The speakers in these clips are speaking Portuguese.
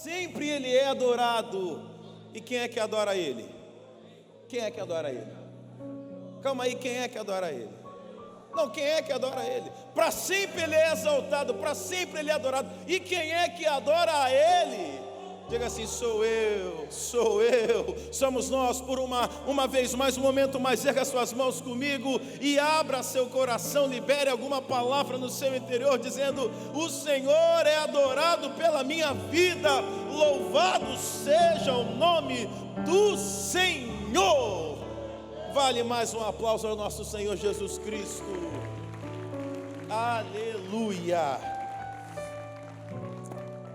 sempre Ele é adorado. E quem é que adora Ele? Quem é que adora Ele? Calma aí, quem é que adora Ele? Não, quem é que adora Ele? Para sempre Ele é exaltado, para sempre Ele é adorado. E quem é que adora a Ele? Diga assim: sou eu, somos nós. Por uma vez mais, um momento mais, erga suas mãos comigo e abra seu coração, libere alguma palavra no seu interior, dizendo: o Senhor é adorado pela minha vida, louvado seja o nome do Senhor. Vale mais um aplauso ao nosso Senhor Jesus Cristo. Aleluia.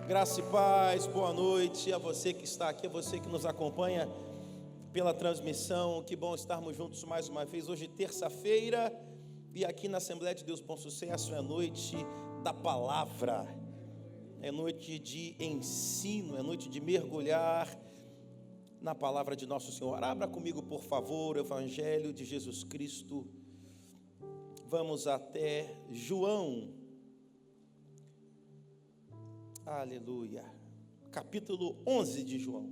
Graça e paz, boa noite a você que está aqui, a você que nos acompanha pela transmissão. Que bom estarmos juntos mais uma vez. Hoje, terça-feira, e aqui na Assembleia de Deus Bom Sucesso é noite da palavra, é noite de ensino, é noite de mergulhar na palavra de nosso Senhor. Abra comigo, por favor, o Evangelho de Jesus Cristo. Vamos até João. Aleluia. Capítulo 11 de João.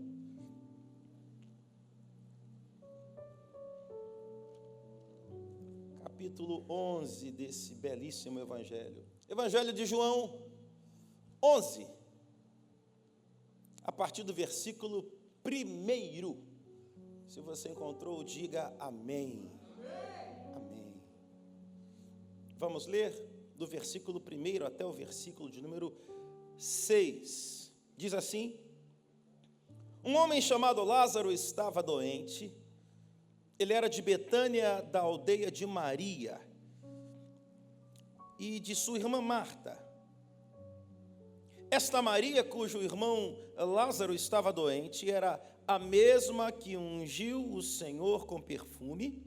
Capítulo 11 desse belíssimo Evangelho. Evangelho de João 11. A partir do versículo 1. Se você encontrou, diga amém. Amém. Vamos ler do versículo 1 até o versículo de número 6, diz assim: um homem chamado Lázaro estava doente. Ele era de Betânia, da aldeia de Maria e de sua irmã Marta. Esta Maria, cujo irmão Lázaro estava doente, era a mesma que ungiu o Senhor com perfume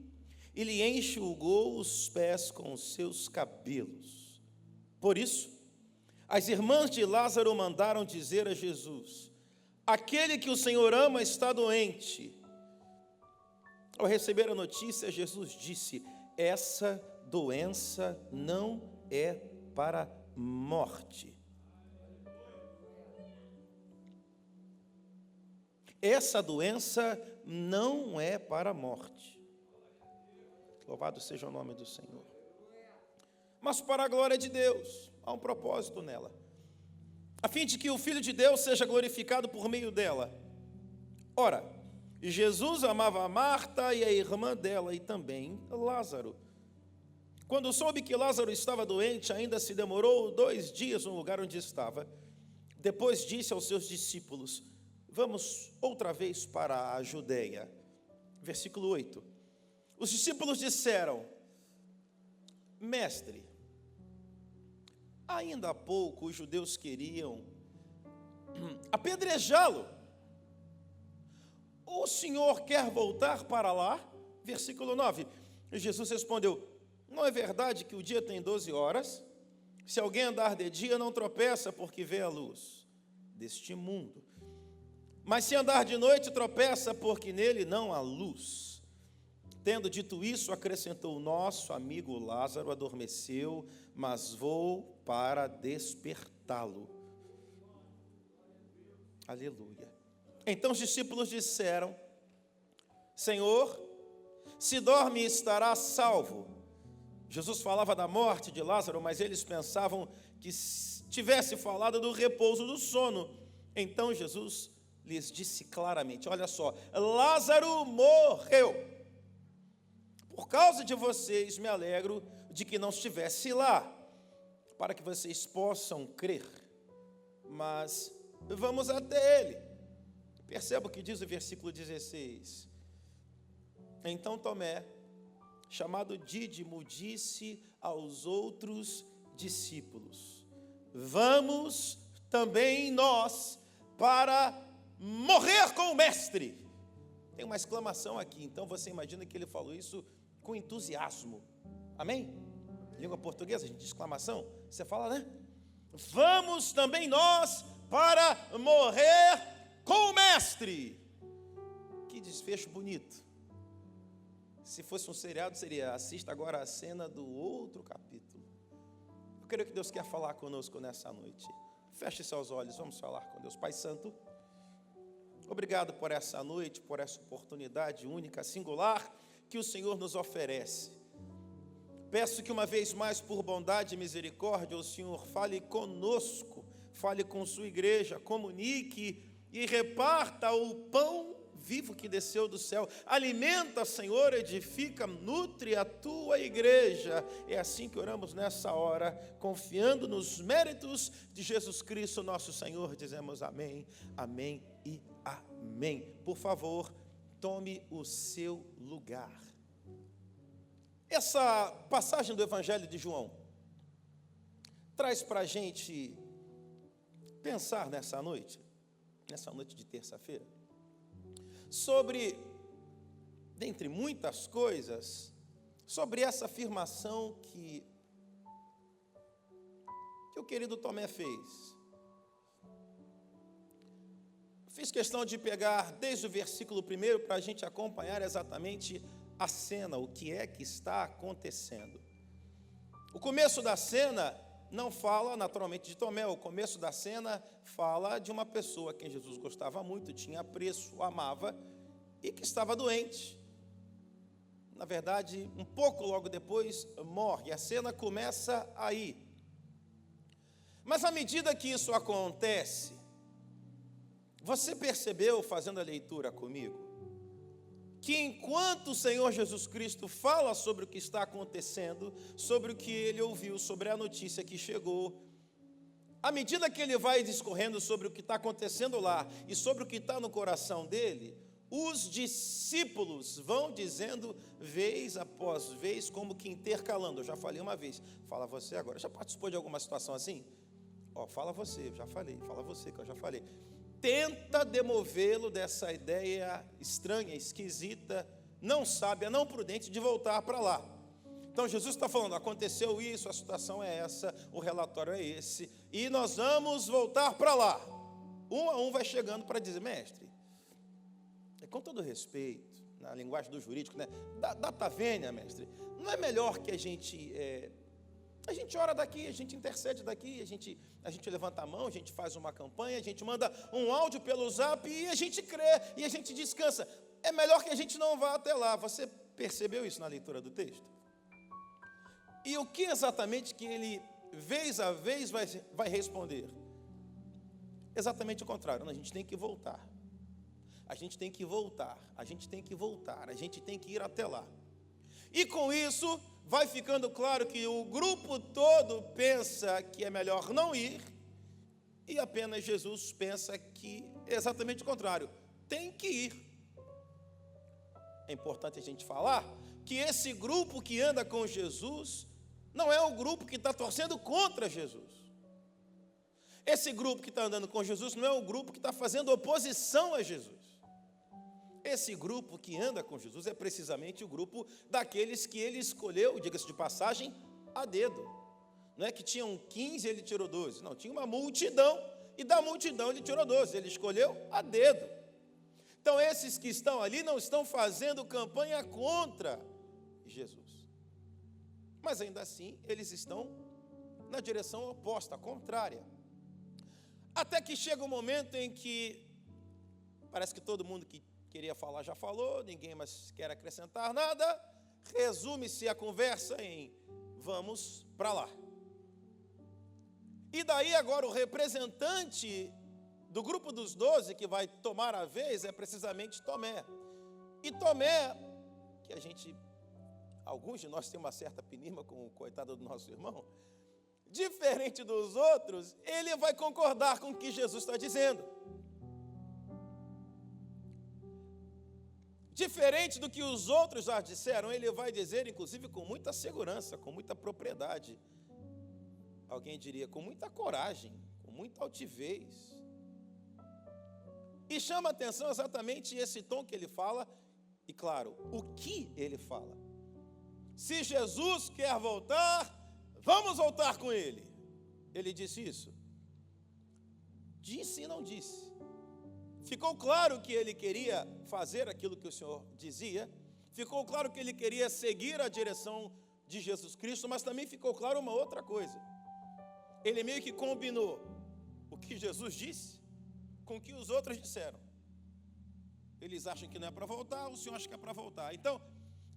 e lhe enxugou os pés com os seus cabelos. Por isso, as irmãs de Lázaro mandaram dizer a Jesus: aquele que o Senhor ama está doente. Ao receber a notícia, Jesus disse: essa doença não é para morte. Essa doença não é para a morte. Louvado seja o nome do Senhor. Mas para a glória de Deus. Há um propósito nela, a fim de que o Filho de Deus seja glorificado por meio dela. Ora, Jesus amava a Marta e a irmã dela e também Lázaro. Quando soube que Lázaro estava doente, ainda se demorou 2 dias no lugar onde estava. Depois disse aos seus discípulos: vamos outra vez para a Judeia. Versículo 8. Os discípulos disseram: mestre, ainda há pouco os judeus queriam apedrejá-lo. O Senhor quer voltar para lá? Versículo 9. Jesus respondeu: não é verdade que o dia tem 12 horas? Se alguém andar de dia, não tropeça, porque vê a luz deste mundo. Mas se andar de noite, tropeça, porque nele não há luz. Tendo dito isso, acrescentou: nosso amigo Lázaro adormeceu, mas vou para despertá-lo. Aleluia. Então os discípulos disseram: Senhor, se dorme, estará salvo. Jesus falava da morte de Lázaro, mas eles pensavam que tivesse falado do repouso do sono. Então Jesus lhes disse claramente: olha só, Lázaro morreu. Por causa de vocês, me alegro de que não estivesse lá, para que vocês possam crer. Mas vamos até ele. Perceba o que diz o versículo 16. Então Tomé, chamado Dídimo, disse aos outros discípulos: vamos também nós para morrer com o mestre. Tem uma exclamação aqui, então você imagina que ele falou isso com entusiasmo. Amém? Língua portuguesa, gente, exclamação. Você fala, né? Vamos também nós para morrer com o mestre. Que desfecho bonito. Se fosse um seriado, seria: assista agora a cena do outro capítulo. Eu creio que Deus quer falar conosco nessa noite. Feche seus olhos, vamos falar com Deus. Pai Santo, obrigado por essa noite, por essa oportunidade única, singular, que o Senhor nos oferece. Peço que uma vez mais, por bondade e misericórdia, o Senhor fale conosco, fale com sua igreja, comunique e reparta o pão vivo que desceu do céu. Alimenta, Senhor, edifica, nutre a tua igreja. É assim que oramos nessa hora, confiando nos méritos de Jesus Cristo, nosso Senhor. Dizemos amém, amém e amém. Por favor, tome o seu lugar. Essa passagem do Evangelho de João traz para a gente pensar nessa noite de terça-feira, sobre, dentre muitas coisas, sobre essa afirmação que o querido Tomé fez. Fiz questão de pegar desde o versículo 1 para a gente acompanhar exatamente a cena, o que é que está acontecendo. O começo da cena não fala naturalmente de Tomé, o começo da cena fala de uma pessoa a quem Jesus gostava muito, tinha apreço, amava e que estava doente. Na verdade, um pouco logo depois morre. A cena começa aí. Mas à medida que isso acontece, você percebeu, fazendo a leitura comigo, que enquanto o Senhor Jesus Cristo fala sobre o que está acontecendo, sobre o que ele ouviu, sobre a notícia que chegou, à medida que ele vai discorrendo sobre o que está acontecendo lá e sobre o que está no coração dele, os discípulos vão dizendo vez após vez, como que intercalando. Eu já falei uma vez, fala você agora. Já participou de alguma situação assim? Fala você, eu já falei, fala você que eu já falei. Tenta demovê-lo dessa ideia estranha, esquisita, não sábia, não prudente de voltar para lá. Então Jesus está falando, aconteceu isso, a situação é essa, o relatório é esse, e nós vamos voltar para lá. Um a um vai chegando para dizer, mestre, com todo respeito, na linguagem do jurídico, né? Data vênia, mestre, não é melhor que a gente ora daqui, a gente intercede daqui, a gente levanta a mão, a gente faz uma campanha, a gente manda um áudio pelo zap e a gente crê, e a gente descansa. É melhor que a gente não vá até lá. Você percebeu isso na leitura do texto? E o que exatamente que ele, vez a vez, vai responder? Exatamente o contrário. A gente tem que voltar. A gente tem que voltar, a gente tem que voltar, a gente tem que ir até lá. E com isso, vai ficando claro que o grupo todo pensa que é melhor não ir, e apenas Jesus pensa que é exatamente o contrário, tem que ir. É importante a gente falar que esse grupo que anda com Jesus não é o grupo que está torcendo contra Jesus. Esse grupo que está andando com Jesus não é o grupo que está fazendo oposição a Jesus. Esse grupo que anda com Jesus é precisamente o grupo daqueles que ele escolheu, diga-se de passagem, a dedo. Não é que tinham 15 e ele tirou 12. Não, tinha uma multidão e da multidão ele tirou 12. Ele escolheu a dedo. Então esses que estão ali não estão fazendo campanha contra Jesus. Mas ainda assim eles estão na direção oposta, contrária. Até que chega um momento em que parece que todo mundo que queria falar já falou, ninguém mais quer acrescentar nada, resume-se a conversa em vamos para lá. E daí agora o representante do grupo dos 12 que vai tomar a vez é precisamente Tomé. E Tomé, que alguns de nós tem uma certa pinima com o coitado do nosso irmão, diferente dos outros, ele vai concordar com o que Jesus está dizendo. Diferente do que os outros já disseram, ele vai dizer, inclusive, com muita segurança, com muita propriedade. Alguém diria, com muita coragem, com muita altivez. E chama a atenção exatamente esse tom que ele fala, e claro, o que ele fala. Se Jesus quer voltar, vamos voltar com ele. Ele disse isso? Disse e não disse. Ficou claro que ele queria fazer aquilo que o Senhor dizia, ficou claro que ele queria seguir a direção de Jesus Cristo, mas também ficou claro uma outra coisa. Ele meio que combinou que Jesus disse com o que os outros disseram. Eles acham que não é para voltar, o Senhor acha que é para voltar. Então,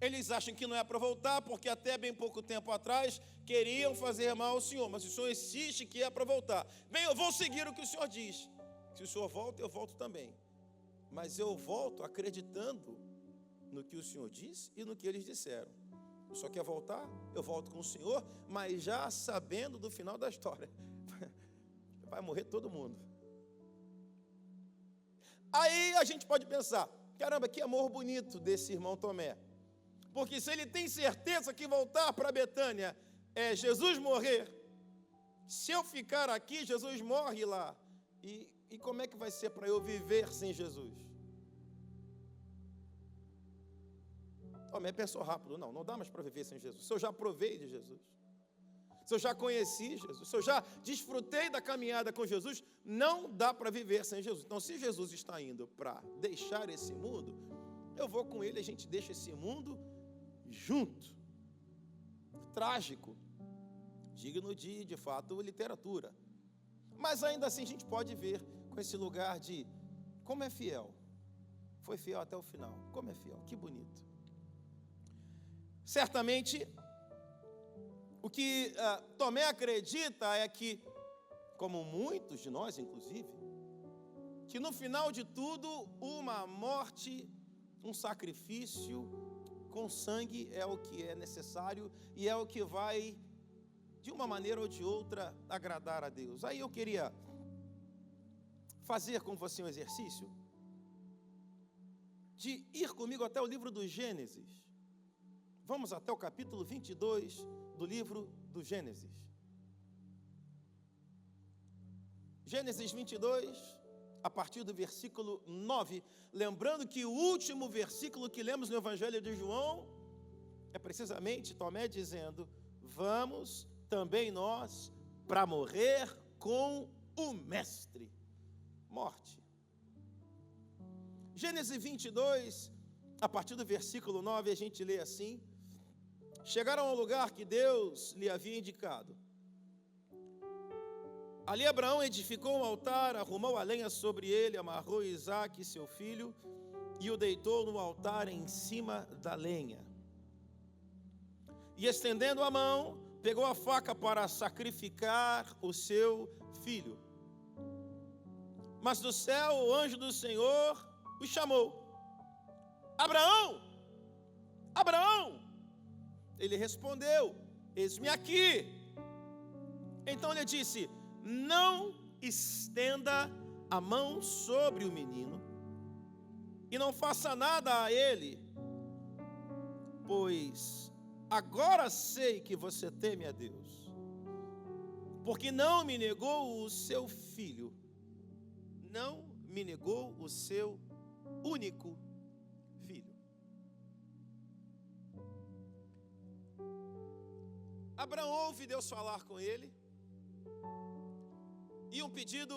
eles acham que não é para voltar, porque até bem pouco tempo atrás queriam fazer mal ao Senhor, mas o Senhor insiste que é para voltar. Bem, eu vou seguir o que o Senhor diz. Se o Senhor volta, eu volto também. Mas eu volto acreditando no que o Senhor disse e no que eles disseram. O Senhor quer voltar? Eu volto com o Senhor, mas já sabendo do final da história. Vai morrer todo mundo. Aí a gente pode pensar, caramba, que amor bonito desse irmão Tomé. Porque se ele tem certeza que voltar para Betânia é Jesus morrer, se eu ficar aqui, Jesus morre lá. E como é que vai ser para eu viver sem Jesus? Tomé pensou rápido, não dá mais para viver sem Jesus. Se eu já provei de Jesus, se eu já conheci Jesus, se eu já desfrutei da caminhada com Jesus, não dá para viver sem Jesus. Então, se Jesus está indo para deixar esse mundo, eu vou com ele, a gente deixa esse mundo junto. Trágico, digno de fato, literatura. Mas ainda assim a gente pode ver com esse lugar de como é fiel. Foi fiel até o final. Como é fiel, que bonito. Certamente, o que Tomé acredita é que, como muitos de nós, inclusive, que no final de tudo, uma morte, um sacrifício com sangue é o que é necessário e é o que vai, de uma maneira ou de outra, agradar a Deus. Aí eu queria fazer com você um exercício de ir comigo até o livro do Gênesis. Vamos até o capítulo 22 do livro do Gênesis. Gênesis 22, a partir do versículo 9. Lembrando que o último versículo que lemos no Evangelho de João é precisamente Tomé dizendo: vamos também nós para morrer com o Mestre. Morte. Gênesis 22, a partir do versículo 9, a gente lê assim: chegaram ao lugar que Deus lhe havia indicado. Ali Abraão edificou um altar, arrumou a lenha sobre ele, amarrou Isaque, seu filho, e o deitou no altar em cima da lenha. E estendendo a mão, pegou a faca para sacrificar o seu filho. Mas do céu o anjo do Senhor o chamou: Abraão! Abraão! Ele respondeu: eis-me aqui. Então ele disse: não estenda a mão sobre o menino e não faça nada a ele, pois agora sei que você teme a Deus, porque não me negou o seu filho, não me negou o seu único filho. Abraão ouve Deus falar com ele, e um pedido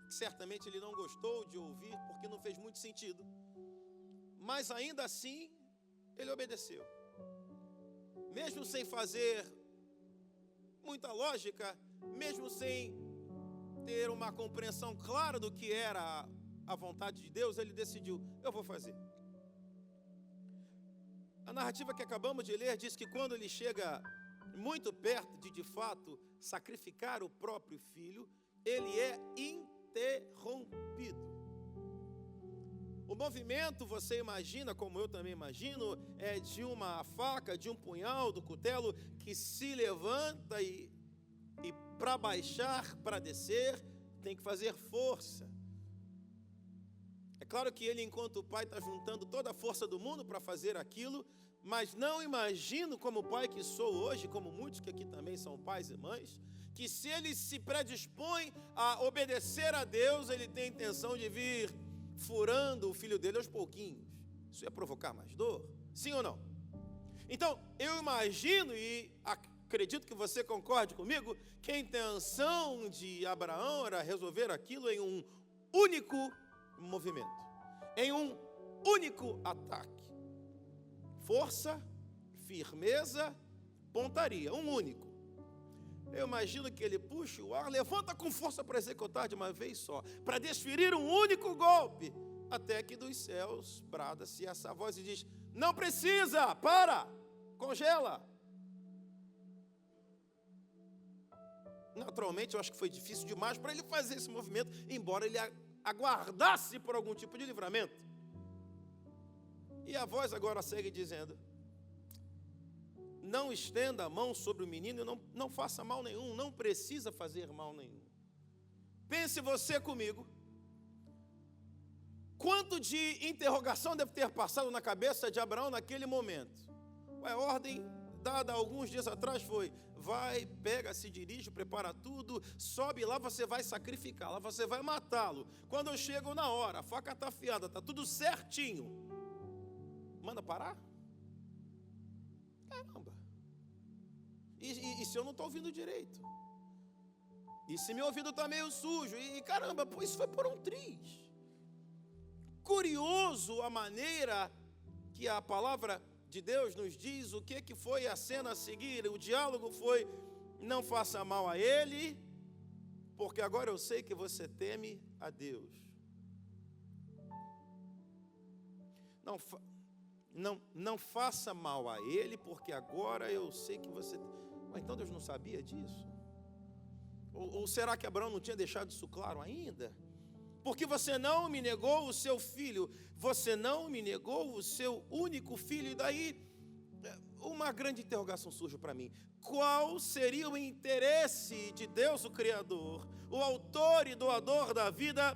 que certamente ele não gostou de ouvir, porque não fez muito sentido, mas ainda assim ele obedeceu, mesmo sem fazer muita lógica, mesmo sem ter uma compreensão clara do que era a vontade de Deus, ele decidiu: eu vou fazer. A narrativa que acabamos de ler diz que quando ele chega muito perto de fato, sacrificar o próprio filho, ele é interrompido. O movimento, você imagina, como eu também imagino, é de uma faca, de um punhal, do cutelo, que se levanta e para baixar, para descer, tem que fazer força. É claro que ele, enquanto o pai, está juntando toda a força do mundo para fazer aquilo, mas não imagino, como pai que sou hoje, como muitos que aqui também são pais e mães, que se ele se predispõe a obedecer a Deus, ele tem a intenção de vir furando o filho dele aos pouquinhos. Isso ia provocar mais dor? Sim ou não? Então, eu imagino, e acredito que você concorde comigo, que a intenção de Abraão era resolver aquilo em um único movimento, em um único ataque. Força, firmeza, pontaria, um único. Eu imagino que ele puxa o ar, levanta com força para executar de uma vez só, para desferir um único golpe, até que dos céus brada-se essa voz e diz: não precisa, para, congela. Naturalmente, eu acho que foi difícil demais para ele fazer esse movimento, embora ele aguardasse por algum tipo de livramento. E a voz agora segue dizendo: não estenda a mão sobre o menino e não faça mal nenhum, não precisa fazer mal nenhum. Pense você comigo, quanto de interrogação deve ter passado na cabeça de Abraão naquele momento? A ordem dada alguns dias atrás foi: vai, pega, se dirige, prepara tudo, sobe lá, você vai sacrificar, lá você vai matá-lo. Quando eu chego na hora, a faca está afiada, está tudo certinho, manda parar? Caramba! E se eu não estou ouvindo direito? E se meu ouvido está meio sujo? E caramba, isso foi por um triz. Curioso a maneira que a palavra de Deus nos diz o que foi a cena a seguir. O diálogo foi: não faça mal a ele, porque agora eu sei que você teme a Deus. Não faça mal a ele, porque agora eu sei que você... Mas então Deus não sabia disso? Ou será que Abraão não tinha deixado isso claro ainda? Porque você não me negou o seu filho, você não me negou o seu único filho. E daí uma grande interrogação surge para mim: qual seria o interesse de Deus, o Criador, o autor e doador da vida,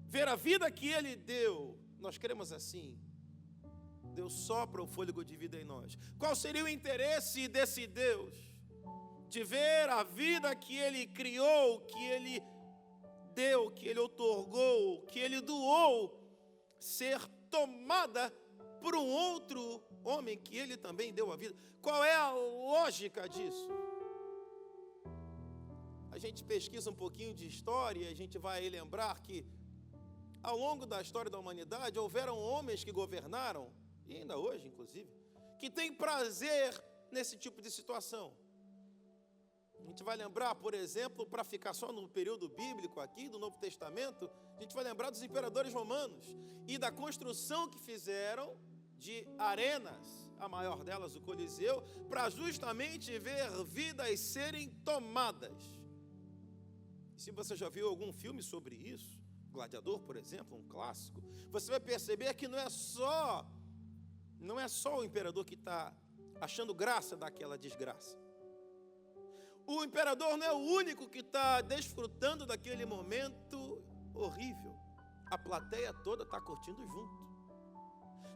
ver a vida que Ele deu? Nós queremos assim: Deus sopra o fôlego de vida em nós. Qual seria o interesse desse Deus de ver a vida que Ele criou, que Ele deu, que Ele otorgou, que Ele doou, ser tomada por um outro homem que Ele também deu a vida? Qual é a lógica disso? A gente pesquisa um pouquinho de história e a gente vai lembrar que ao longo da história da humanidade houveram homens que governaram, e ainda hoje inclusive, que têm prazer nesse tipo de situação. A gente vai lembrar, por exemplo, para ficar só no período bíblico aqui, do Novo Testamento, a gente vai lembrar dos imperadores romanos e da construção que fizeram de arenas, a maior delas o Coliseu, para justamente ver vidas serem tomadas. Se você já viu algum filme sobre isso, Gladiador, por exemplo, um clássico, você vai perceber que não é só o imperador que está achando graça daquela desgraça. O imperador não é o único que está desfrutando daquele momento horrível. A plateia toda está curtindo junto.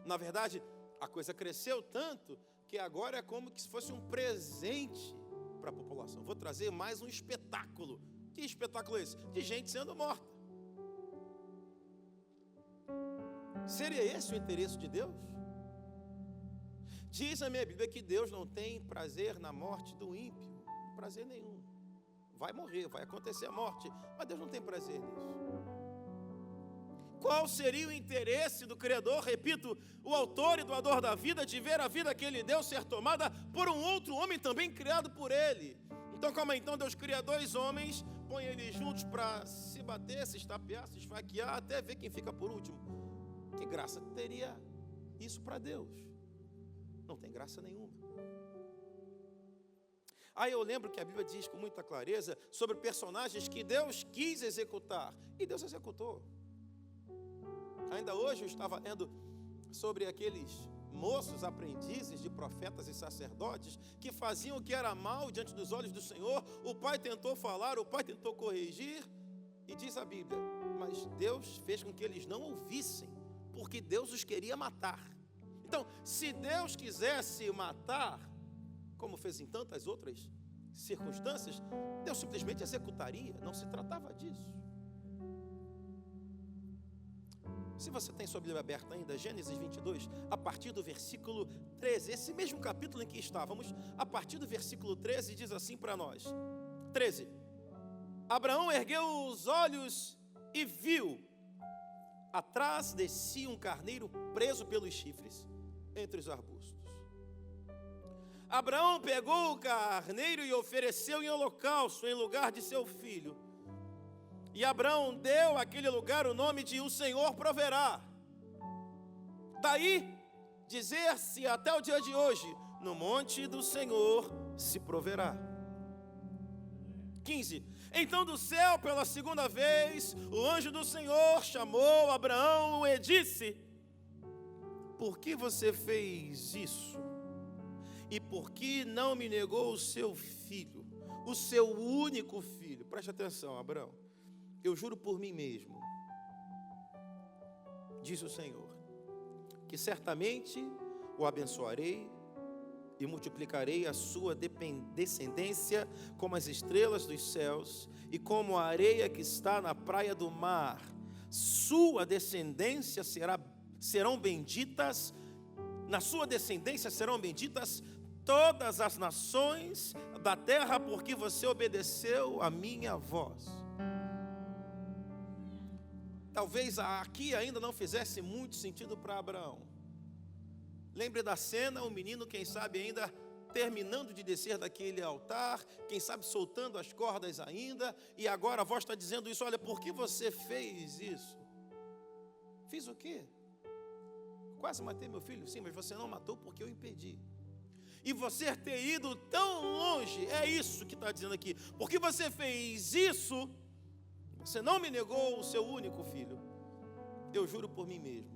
Na verdade, a coisa cresceu tanto que agora é como se fosse um presente para a população. Vou trazer mais um espetáculo. Que espetáculo é esse? De gente sendo morta. Seria esse o interesse de Deus? Diz a minha Bíblia que Deus não tem prazer na morte do ímpio. Prazer nenhum. Vai morrer, vai acontecer a morte, mas Deus não tem prazer nisso. Qual seria o interesse do Criador, repito, o autor e doador da vida, de ver a vida que Ele deu ser tomada por um outro homem também criado por Ele? Então, calma aí, então Deus cria dois homens, põe eles juntos para se bater, se estapear, se esfaquear, até ver quem fica por último. Que graça teria isso para Deus? Não tem graça nenhuma. Aí eu lembro que a Bíblia diz com muita clareza sobre personagens que Deus quis executar, e Deus executou. Ainda hoje eu estava lendo sobre aqueles moços aprendizes de profetas e sacerdotes que faziam o que era mal diante dos olhos do Senhor. O pai tentou falar, o pai tentou corrigir, e diz a Bíblia, mas Deus fez com que eles não ouvissem, porque Deus os queria matar. Então, se Deus quisesse matar, como fez em tantas outras circunstâncias, Deus simplesmente executaria, não se tratava disso. Se você tem sua Bíblia aberta ainda, Gênesis 22, a partir do versículo 13, esse mesmo capítulo em que estávamos, a partir do versículo 13, diz assim para nós, 13, Abraão ergueu os olhos e viu, atrás de si um carneiro preso pelos chifres, entre os arbustos. Abraão pegou o carneiro e ofereceu em holocausto em lugar de seu filho. E Abraão deu àquele lugar o nome de O Senhor Proverá. Daí, dizer-se até o dia de hoje, no monte do Senhor se proverá. 15. Então do céu pela segunda vez, o anjo do Senhor chamou Abraão e disse: por que você fez isso? E por que não me negou o seu filho, o seu único filho? Preste atenção, Abraão. Eu juro por mim mesmo, diz o Senhor, que certamente o abençoarei e multiplicarei a sua descendência como as estrelas dos céus e como a areia que está na praia do mar. Sua descendência serão benditas, na sua descendência serão benditas todas as nações da terra, porque você obedeceu a minha voz. Talvez aqui ainda não fizesse muito sentido para Abraão. Lembre da cena, o menino, quem sabe ainda terminando de descer daquele altar, quem sabe soltando as cordas ainda, e agora a voz está dizendo isso: olha, por que você fez isso? Fiz o quê? Quase matei meu filho, sim, mas você não matou porque eu impedi. E você ter ido tão longe, é isso que está dizendo aqui, porque você fez isso, você não me negou o seu único filho, eu juro por mim mesmo.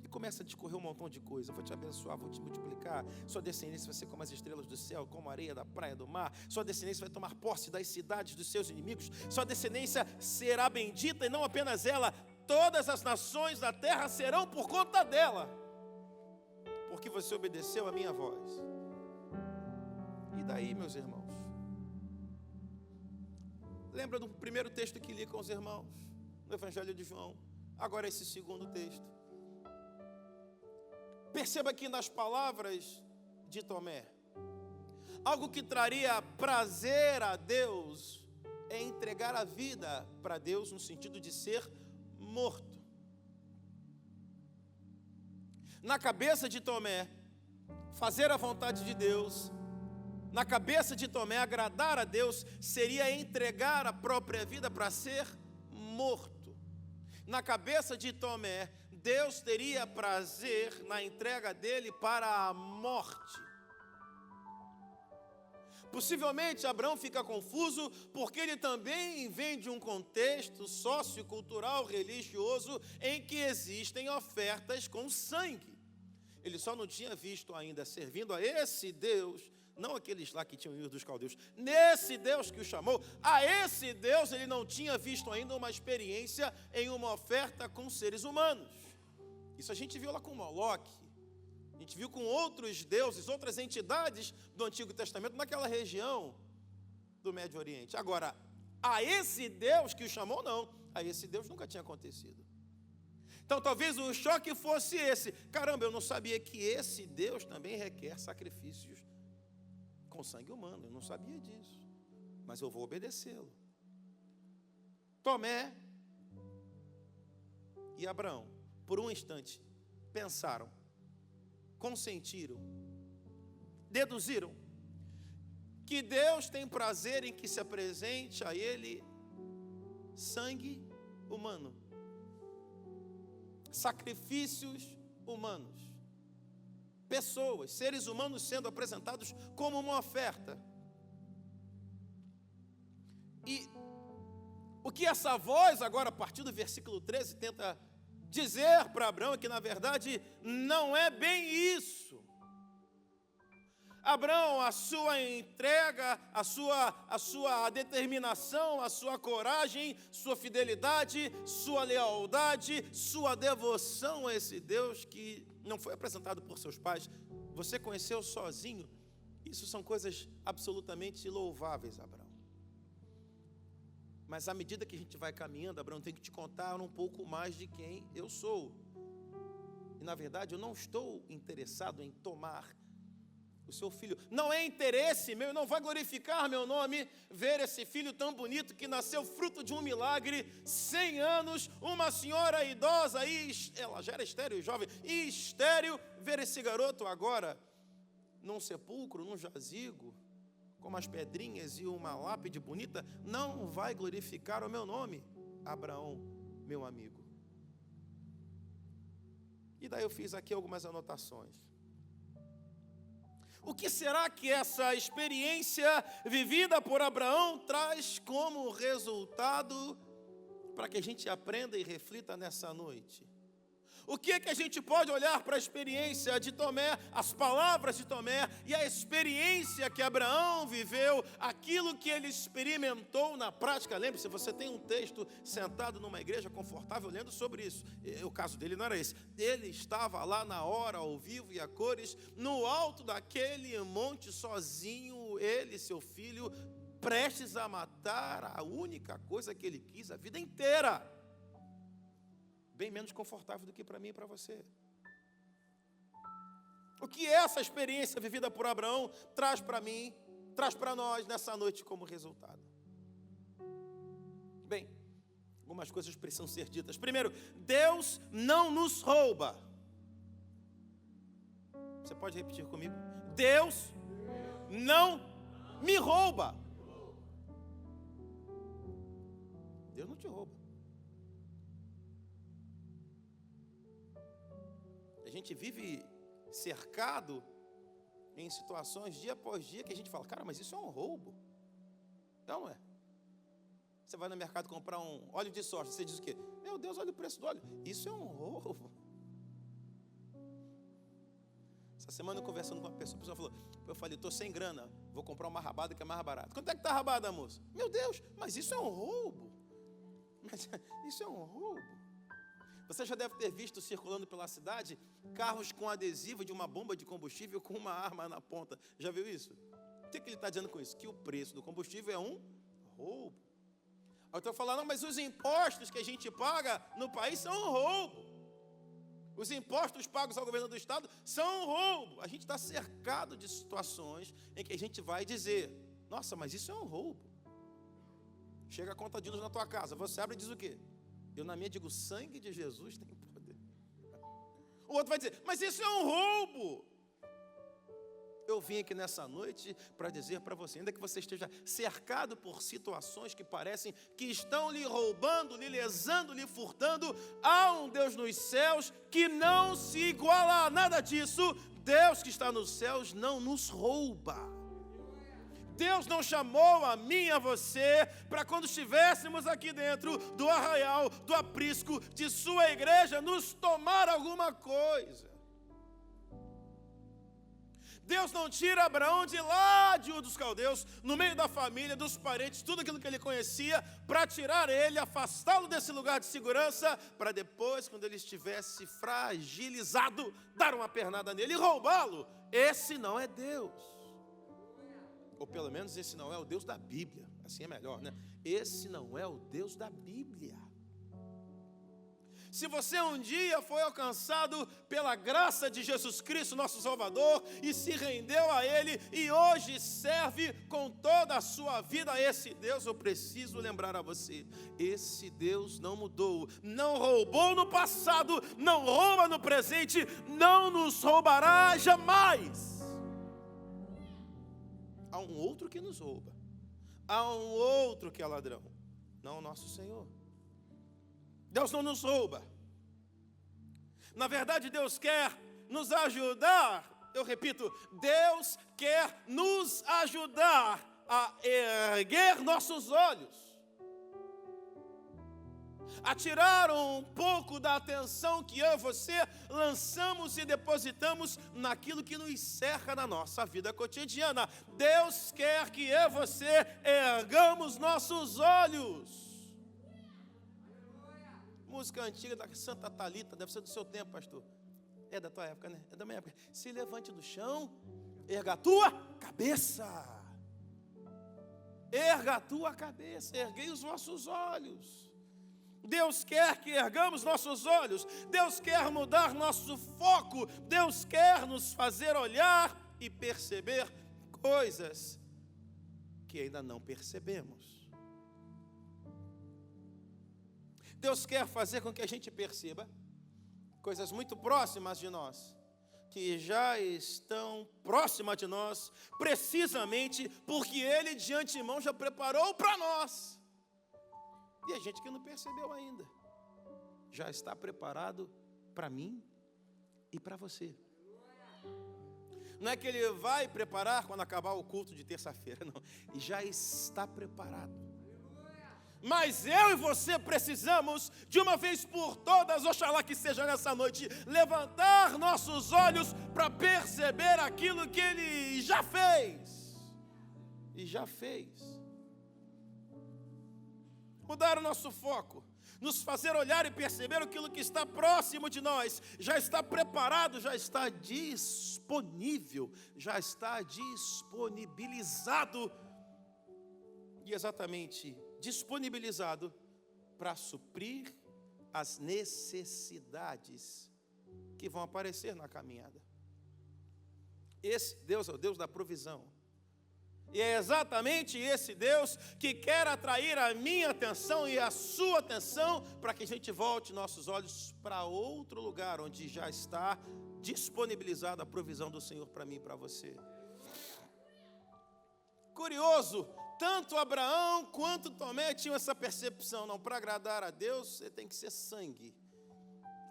E começa a discorrer um montão de coisa: vou te abençoar, vou te multiplicar, sua descendência vai ser como as estrelas do céu, como a areia da praia do mar, sua descendência vai tomar posse das cidades dos seus inimigos, sua descendência será bendita, e não apenas ela, todas as nações da terra serão por conta dela, porque você obedeceu a minha voz. E daí, meus irmãos, lembra do primeiro texto que li com os irmãos, no Evangelho de João? Agora esse segundo texto. Perceba que nas palavras de Tomé, algo que traria prazer a Deus é entregar a vida para Deus, no sentido de ser morto. Na cabeça de Tomé, fazer a vontade de Deus, na cabeça de Tomé, agradar a Deus seria entregar a própria vida para ser morto. Na cabeça de Tomé, Deus teria prazer na entrega dele para a morte. Possivelmente Abraão fica confuso porque ele também vem de um contexto sociocultural religioso em que existem ofertas com sangue. Ele só não tinha visto ainda servindo a esse Deus, não aqueles lá que tinham ido dos caldeus, nesse Deus que o chamou, a esse Deus ele não tinha visto ainda uma experiência em uma oferta com seres humanos. Isso a gente viu lá com Moloque, a gente viu com outros deuses, outras entidades do Antigo Testamento naquela região do Médio Oriente. Agora, a esse Deus que o chamou, não, a esse Deus nunca tinha acontecido. Então talvez o choque fosse esse: caramba, eu não sabia que esse Deus também requer sacrifícios com sangue humano, eu não sabia disso, mas eu vou obedecê-lo. Tomé e Abraão, por um instante, pensaram, consentiram, deduziram que Deus tem prazer em que se apresente a ele sangue humano, sacrifícios humanos, pessoas, seres humanos sendo apresentados como uma oferta. E o que essa voz, agora a partir do versículo 13, tenta dizer para Abraão é que, na verdade, não é bem isso. Abraão, a sua entrega, a sua determinação, a sua coragem, sua fidelidade, sua lealdade, sua devoção a esse Deus que não foi apresentado por seus pais, você conheceu sozinho, isso são coisas absolutamente louváveis, Abraão. Mas à medida que a gente vai caminhando, Abraão, tem que te contar um pouco mais de quem eu sou. E na verdade eu não estou interessado em tomar o seu filho. Não é interesse meu, não vai glorificar meu nome ver esse filho tão bonito que nasceu fruto de um milagre, 100 anos, uma senhora idosa, ela já era estéril e jovem, e estéril, ver esse garoto agora num sepulcro, num jazigo, com umas pedrinhas e uma lápide bonita, não vai glorificar o meu nome, Abraão, meu amigo. E daí eu fiz aqui algumas anotações. O que será que essa experiência vivida por Abraão traz como resultado para que a gente aprenda e reflita nessa noite? O que é que a gente pode olhar para a experiência de Tomé, as palavras de Tomé e a experiência que Abraão viveu, aquilo que ele experimentou na prática? Lembre-se, você tem um texto sentado numa igreja confortável lendo sobre isso. O caso dele não era esse. Ele estava lá na hora, ao vivo e a cores, no alto daquele monte sozinho, ele e seu filho, prestes a matar a única coisa que ele quis a vida inteira. Bem menos confortável do que para mim e para você. O que essa experiência vivida por Abraão traz para mim, traz para nós nessa noite como resultado? Bem, algumas coisas precisam ser ditas. Primeiro, Deus não nos rouba. Você pode repetir comigo? Deus não me rouba. Deus não te rouba. A gente vive cercado em situações dia após dia que a gente fala, cara, mas isso é um roubo. Não é? Você vai no mercado comprar um óleo de soja, você diz o quê? Meu Deus, olha o preço do óleo. Isso é um roubo. Essa semana eu conversando com uma pessoa, a pessoa falou, eu falei, estou sem grana, vou comprar uma rabada que é mais barata. Quanto é que está a rabada, moça? Meu Deus, mas isso é um roubo. Mas isso é um roubo. Você já deve ter visto circulando pela cidade carros com adesivo de uma bomba de combustível com uma arma na ponta. Já viu isso? O que ele está dizendo com isso? Que o preço do combustível é um roubo. Aí eu estou falando, não, mas os impostos que a gente paga no país são um roubo. Os impostos pagos ao governo do estado são um roubo. A gente está cercado de situações em que a gente vai dizer, nossa, mas isso é um roubo. Chega a conta de luz na tua casa, você abre e diz o quê? Eu na minha digo, o sangue de Jesus tem poder. O outro vai dizer, mas isso é um roubo. Eu vim aqui nessa noite para dizer para você, ainda que você esteja cercado por situações que parecem que estão lhe roubando, lhe lesando, lhe furtando, há um Deus nos céus que não se iguala a nada disso. Deus que está nos céus não nos rouba. Deus não chamou a mim e a você para quando estivéssemos aqui dentro do arraial, do aprisco de sua igreja, nos tomar alguma coisa. Deus não tira Abraão de lá de Ur dos Caldeus, no meio da família, dos parentes, tudo aquilo que ele conhecia, para tirar ele, afastá-lo desse lugar de segurança, para depois, quando ele estivesse fragilizado, dar uma pernada nele e roubá-lo. Esse não é Deus. Ou pelo menos esse não é o Deus da Bíblia. Assim é melhor, né? Esse não é o Deus da Bíblia. Se você um dia foi alcançado pela graça de Jesus Cristo, nosso Salvador, e se rendeu a Ele, e hoje serve com toda a sua vida a esse Deus, eu preciso lembrar a você, esse Deus não mudou, não roubou no passado, não rouba no presente, não nos roubará jamais. Há um outro que nos rouba, há um outro que é ladrão, não o nosso Senhor. Deus não nos rouba. Na verdade, Deus quer nos ajudar. Eu repito, Deus quer nos ajudar a erguer nossos olhos, a tirar um pouco da atenção que eu e você lançamos e depositamos naquilo que nos cerca na nossa vida cotidiana. Deus quer que eu e você ergamos nossos olhos. Música antiga da Santa Talita, deve ser do seu tempo, pastor. É da tua época, né? É da minha época. Se levante do chão, erga a tua cabeça. Erga a tua cabeça, erguei os vossos olhos. Deus quer que ergamos nossos olhos. Deus quer mudar nosso foco. Deus quer nos fazer olhar e perceber coisas que ainda não percebemos. Deus quer fazer com que a gente perceba coisas muito próximas de nós, que já estão próximas de nós, precisamente porque Ele de antemão já preparou para nós. E a gente que não percebeu ainda, já está preparado para mim e para você. Não é que Ele vai preparar quando acabar o culto de terça-feira, não. E já está preparado. Mas eu e você precisamos, de uma vez por todas, oxalá que seja nessa noite, levantar nossos olhos para perceber aquilo que Ele já fez. E já fez. Mudar o nosso foco, nos fazer olhar e perceber aquilo que está próximo de nós, já está preparado, já está disponível, já está disponibilizado, e exatamente disponibilizado para suprir as necessidades que vão aparecer na caminhada. Esse Deus é o Deus da provisão. E é exatamente esse Deus que quer atrair a minha atenção e a sua atenção para que a gente volte nossos olhos para outro lugar onde já está disponibilizada a provisão do Senhor para mim e para você. Curioso, tanto Abraão quanto Tomé tinham essa percepção. Não, para agradar a Deus, você tem que ser sangue.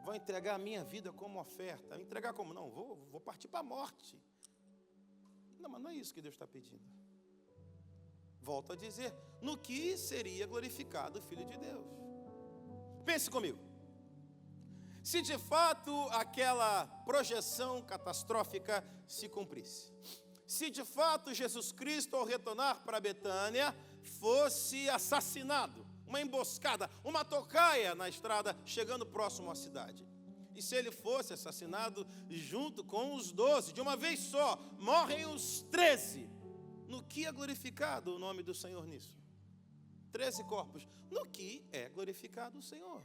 Vou entregar a minha vida como oferta. Entregar como? Não, vou partir para a morte. Não, mas não é isso que Deus está pedindo. Volto a dizer, no que seria glorificado o Filho de Deus. Pense comigo. Se de fato aquela projeção catastrófica se cumprisse, se de fato Jesus Cristo, ao retornar para Betânia, fosse assassinado, uma emboscada, uma tocaia na estrada, chegando próximo à cidade, e se ele fosse assassinado junto com os 12, de uma vez só, morrem os 13, no que é glorificado o nome do Senhor nisso? 13 corpos. No que é glorificado o Senhor?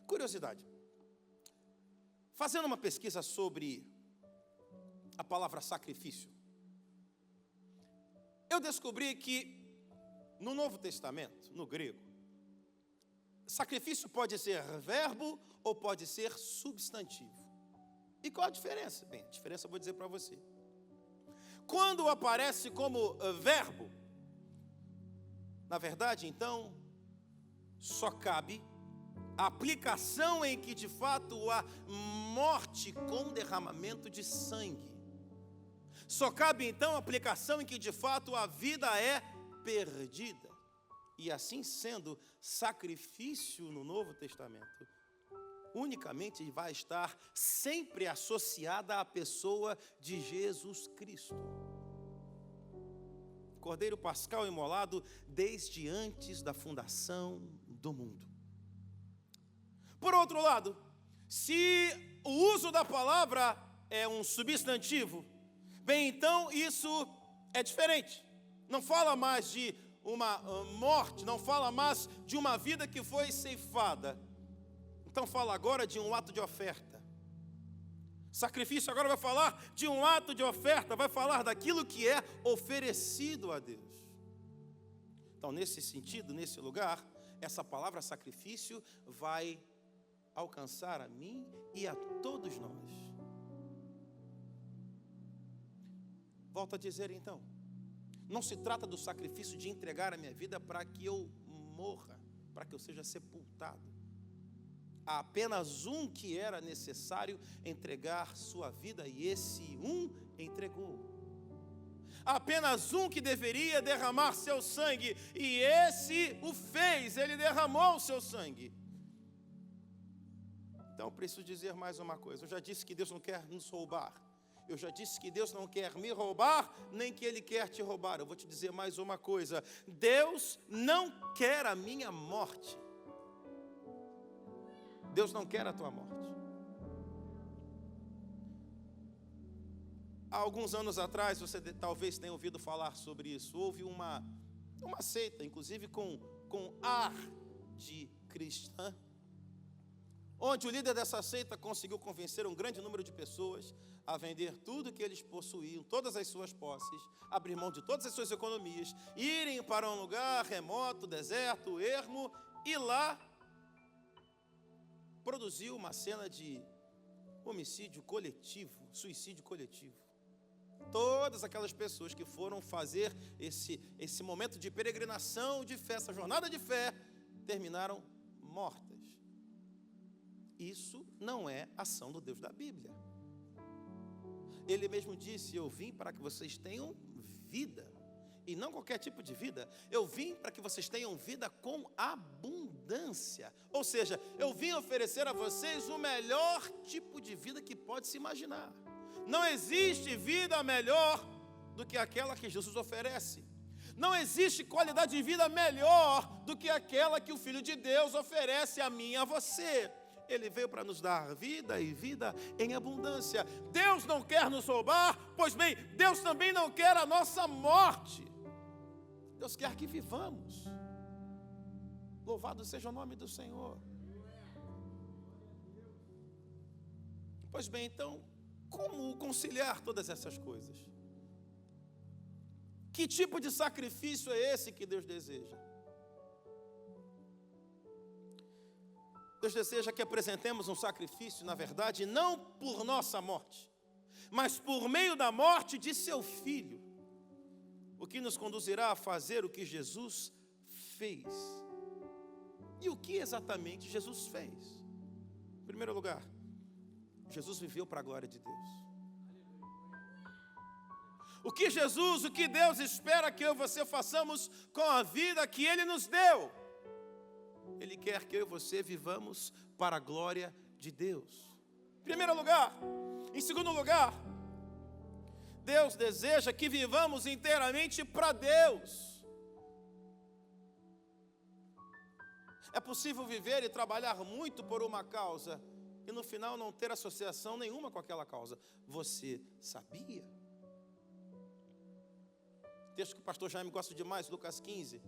Curiosidade. Fazendo uma pesquisa sobre a palavra sacrifício, eu descobri que no Novo Testamento, no grego, sacrifício pode ser verbo ou pode ser substantivo. E qual a diferença? Bem, a diferença eu vou dizer para você. Quando aparece como verbo, na verdade, então, só cabe a aplicação em que, de fato, há morte com derramamento de sangue. Só cabe, então, a aplicação em que, de fato, a vida é perdida. E assim sendo, sacrifício no Novo Testamento unicamente vai estar sempre associada à pessoa de Jesus Cristo. Cordeiro pascal imolado desde antes da fundação do mundo. Por outro lado, se o uso da palavra é um substantivo, bem, então isso é diferente. Não fala mais de uma morte, não fala mais de uma vida que foi ceifada. Então fala agora de um ato de oferta. Sacrifício agora vai falar de um ato de oferta, vai falar daquilo que é oferecido a Deus. Então, nesse sentido, nesse lugar, essa palavra sacrifício vai alcançar a mim e a todos nós. Volto a dizer então, não se trata do sacrifício de entregar a minha vida para que eu morra, para que eu seja sepultado. Há apenas um que era necessário entregar sua vida, e esse um entregou. Há apenas um que deveria derramar seu sangue, e esse o fez, ele derramou o seu sangue. Então, preciso dizer mais uma coisa. Eu já disse que Deus não quer nos roubar. Eu já disse que Deus não quer me roubar, nem que Ele quer te roubar. Eu vou te dizer mais uma coisa. Deus não quer a minha morte. Deus não quer a tua morte. Há alguns anos atrás, você talvez tenha ouvido falar sobre isso. Houve uma seita, inclusive com ar de cristã, onde o líder dessa seita conseguiu convencer um grande número de pessoas a vender tudo que eles possuíam, todas as suas posses, abrir mão de todas as suas economias, irem para um lugar remoto, deserto, ermo, e lá produziu uma cena de homicídio coletivo, suicídio coletivo. Todas aquelas pessoas que foram fazer esse momento de peregrinação, de fé, essa jornada de fé, terminaram mortas. Isso não é ação do Deus da Bíblia. Ele mesmo disse: eu vim para que vocês tenham vida, e não qualquer tipo de vida. Eu vim para que vocês tenham vida com abundância. Ou seja, eu vim oferecer a vocês o melhor tipo de vida que pode se imaginar. Não existe vida melhor do que aquela que Jesus oferece. Não existe qualidade de vida melhor do que aquela que o Filho de Deus oferece a mim e a você. Ele veio para nos dar vida e vida em abundância. Deus não quer nos roubar, pois bem, Deus também não quer a nossa morte. Deus quer que vivamos. Louvado seja o nome do Senhor. Pois bem, então, como conciliar todas essas coisas? Que tipo de sacrifício é esse que Deus deseja? Deus deseja que apresentemos um sacrifício, na verdade, não por nossa morte, mas por meio da morte de seu Filho, o que nos conduzirá a fazer o que Jesus fez. E o que exatamente Jesus fez? Em primeiro lugar, Jesus viveu para a glória de Deus. O que Deus espera que eu e você façamos com a vida que Ele nos deu? Ele quer que eu e você vivamos para a glória de Deus. Em primeiro lugar. Em segundo lugar, Deus deseja que vivamos inteiramente para Deus. É possível viver e trabalhar muito por uma causa e no final não ter associação nenhuma com aquela causa. Você sabia? Texto que o pastor Jaime gosta demais, Lucas 15.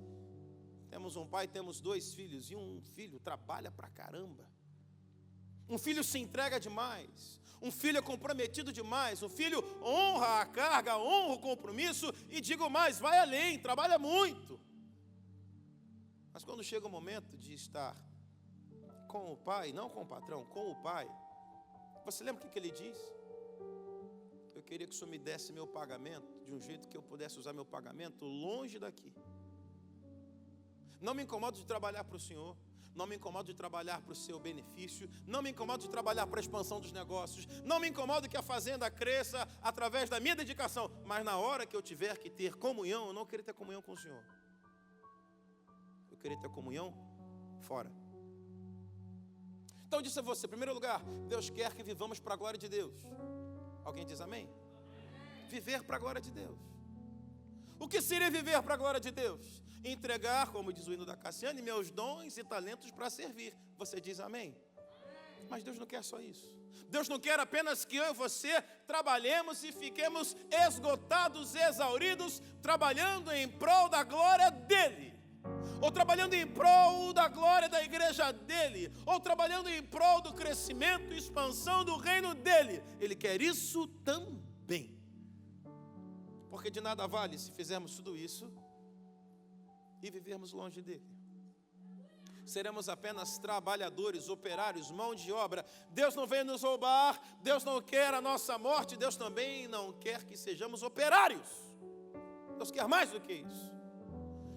Temos um pai, temos 2 filhos, e um filho trabalha pra caramba. Um filho se entrega demais. Um filho é comprometido demais. Um filho honra a carga, honra o compromisso, e digo mais, vai além, trabalha muito. Mas quando chega o momento de estar com o pai, não com o patrão, com o pai, você lembra o que ele diz? Eu queria que o senhor me desse meu pagamento de um jeito que eu pudesse usar meu pagamento longe daqui. Não me incomodo de trabalhar para o senhor, não me incomodo de trabalhar para o seu benefício, não me incomodo de trabalhar para a expansão dos negócios, não me incomodo que a fazenda cresça através da minha dedicação, mas na hora que eu tiver que ter comunhão, eu não queria ter comunhão com o senhor. Eu queria ter comunhão fora. Então eu disse a você, em primeiro lugar, Deus quer que vivamos para a glória de Deus. Alguém diz amém? Viver para a glória de Deus. O que seria viver para a glória de Deus? Entregar, como diz o hino da Cassiane, meus dons e talentos para servir. Você diz amém? Mas Deus não quer só isso. Deus não quer apenas que eu e você trabalhemos e fiquemos esgotados, exauridos, trabalhando em prol da glória dEle. Ou trabalhando em prol da glória da igreja dEle. Ou trabalhando em prol do crescimento e expansão do reino dEle. Ele quer isso também. Porque de nada vale se fizermos tudo isso e vivermos longe dele. Seremos apenas trabalhadores, operários, mão de obra. Deus não veio nos roubar, Deus não quer a nossa morte, Deus também não quer que sejamos operários. Deus quer mais do que isso.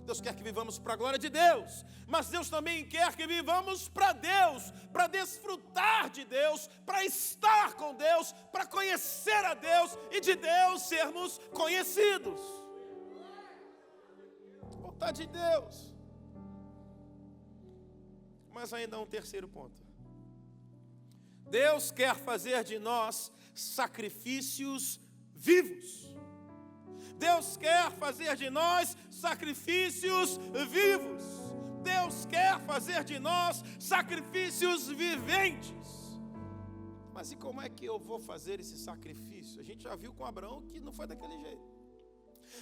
Deus quer que vivamos para a glória de Deus, mas Deus também quer que vivamos para Deus, para desfrutar de Deus, para estar com Deus, para conhecer a Deus e de Deus sermos conhecidos. Vontade de Deus. Mas ainda há um terceiro ponto. Deus quer fazer de nós sacrifícios vivos. Deus quer fazer de nós sacrifícios vivos. Deus quer fazer de nós sacrifícios viventes. Mas e como é que eu vou fazer esse sacrifício? A gente já viu com Abraão que não foi daquele jeito.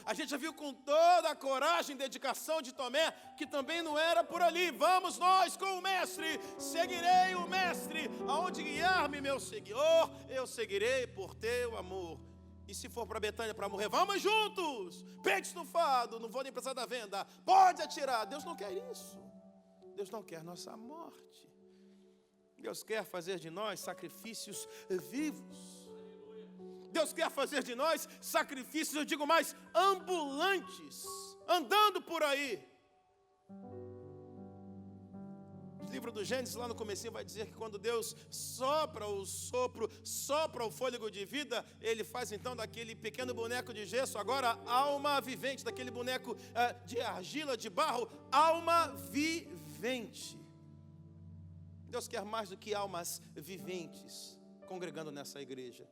A gente já viu com toda a coragem e dedicação de Tomé que também não era por ali. Vamos nós com o mestre, seguirei o mestre. Aonde guiar-me meu Senhor, eu seguirei por teu amor. E se for para Betânia para morrer, vamos juntos. Peito estufado, não vou nem precisar da venda. Pode atirar. Deus não quer isso. Deus não quer nossa morte. Deus quer fazer de nós sacrifícios vivos. Deus quer fazer de nós sacrifícios, eu digo mais, ambulantes, andando por aí. O livro do Gênesis, lá no comecinho, vai dizer que quando Deus sopra o sopro, sopra o fôlego de vida, Ele faz então daquele pequeno boneco de gesso, agora alma vivente, daquele boneco de argila, de barro, alma vivente. Deus quer mais do que almas viventes congregando nessa igreja.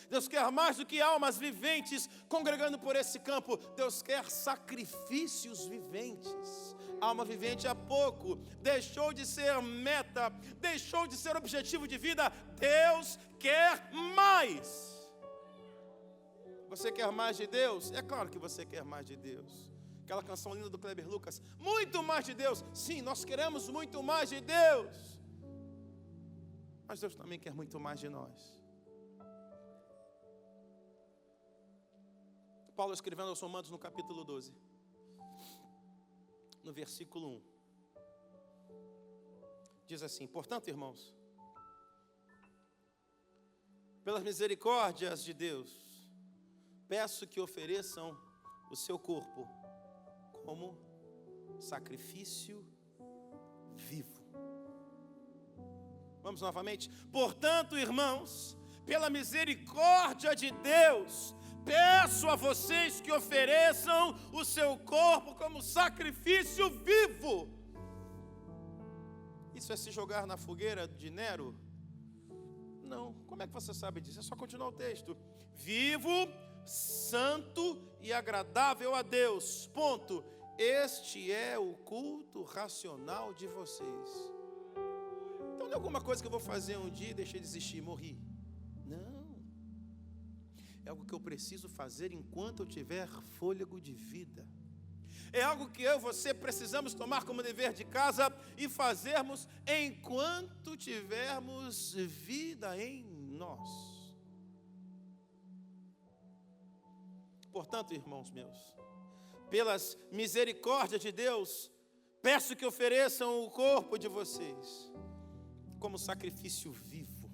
Deus quer mais do que almas viventes congregando por esse campo. Deus quer sacrifícios viventes. Alma vivente há pouco deixou de ser meta, deixou de ser objetivo de vida. Deus quer mais. Você quer mais de Deus? É claro que você quer mais de Deus. Aquela canção linda do Kleber Lucas, muito mais de Deus. Sim, nós queremos muito mais de Deus. Mas Deus também quer muito mais de nós. Paulo escrevendo aos Romanos no capítulo 12, no versículo 1, diz assim: portanto, irmãos, pelas misericórdias de Deus, peço que ofereçam o seu corpo como sacrifício vivo. Vamos novamente. Portanto, irmãos, pela misericórdia de Deus, peço a vocês que ofereçam o seu corpo como sacrifício vivo. Isso é se jogar na fogueira de Nero? Não. Como é que você sabe disso? É só continuar o texto. Vivo, santo e agradável a Deus. Ponto. Este é o culto racional de vocês. Então não é alguma coisa que eu vou fazer um dia e deixei de existir, morri. Não. É algo que eu preciso fazer enquanto eu tiver fôlego de vida. É algo que eu e você precisamos tomar como dever de casa e fazermos enquanto tivermos vida em nós. Portanto, irmãos meus, pelas misericórdias de Deus, peço que ofereçam o corpo de vocês como sacrifício vivo,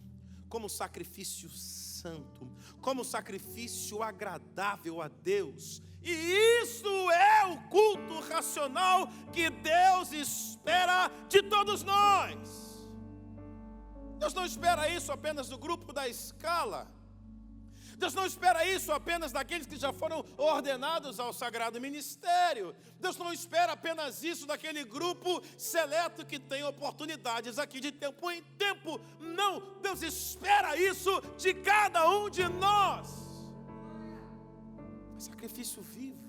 como sacrifício santo, como sacrifício agradável a Deus. E isso é o culto racional que Deus espera de todos nós. Deus não espera isso apenas do grupo da Escala. Deus não espera isso apenas daqueles que já foram ordenados ao sagrado ministério. Deus não espera apenas isso daquele grupo seleto que tem oportunidades aqui de tempo em tempo. Não, Deus espera isso de cada um de nós. Sacrifício vivo.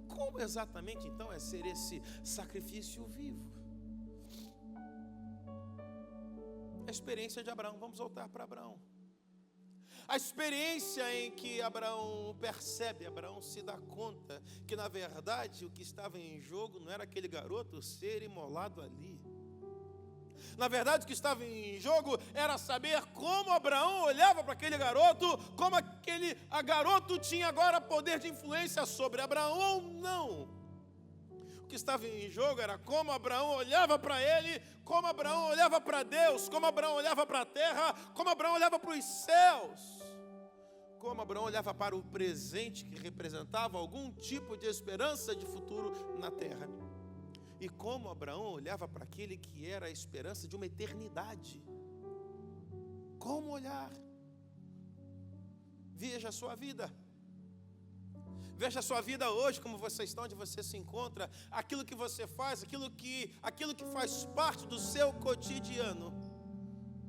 Como exatamente então é ser esse sacrifício vivo? A experiência de Abraão, vamos voltar para Abraão. A experiência em que Abraão percebe, Abraão se dá conta que na verdade o que estava em jogo não era aquele garoto ser imolado ali. Na verdade o que estava em jogo era saber como Abraão olhava para aquele garoto, como aquele garoto tinha agora poder de influência sobre Abraão ou não. O que estava em jogo era como Abraão olhava para ele, como Abraão olhava para Deus, como Abraão olhava para a terra, como Abraão olhava para os céus, como Abraão olhava para o presente que representava algum tipo de esperança de futuro na terra, e como Abraão olhava para aquele que era a esperança de uma eternidade. Como olhar? Veja a sua vida. Veja a sua vida hoje, como você está, onde você se encontra, aquilo que você faz, aquilo que faz parte do seu cotidiano.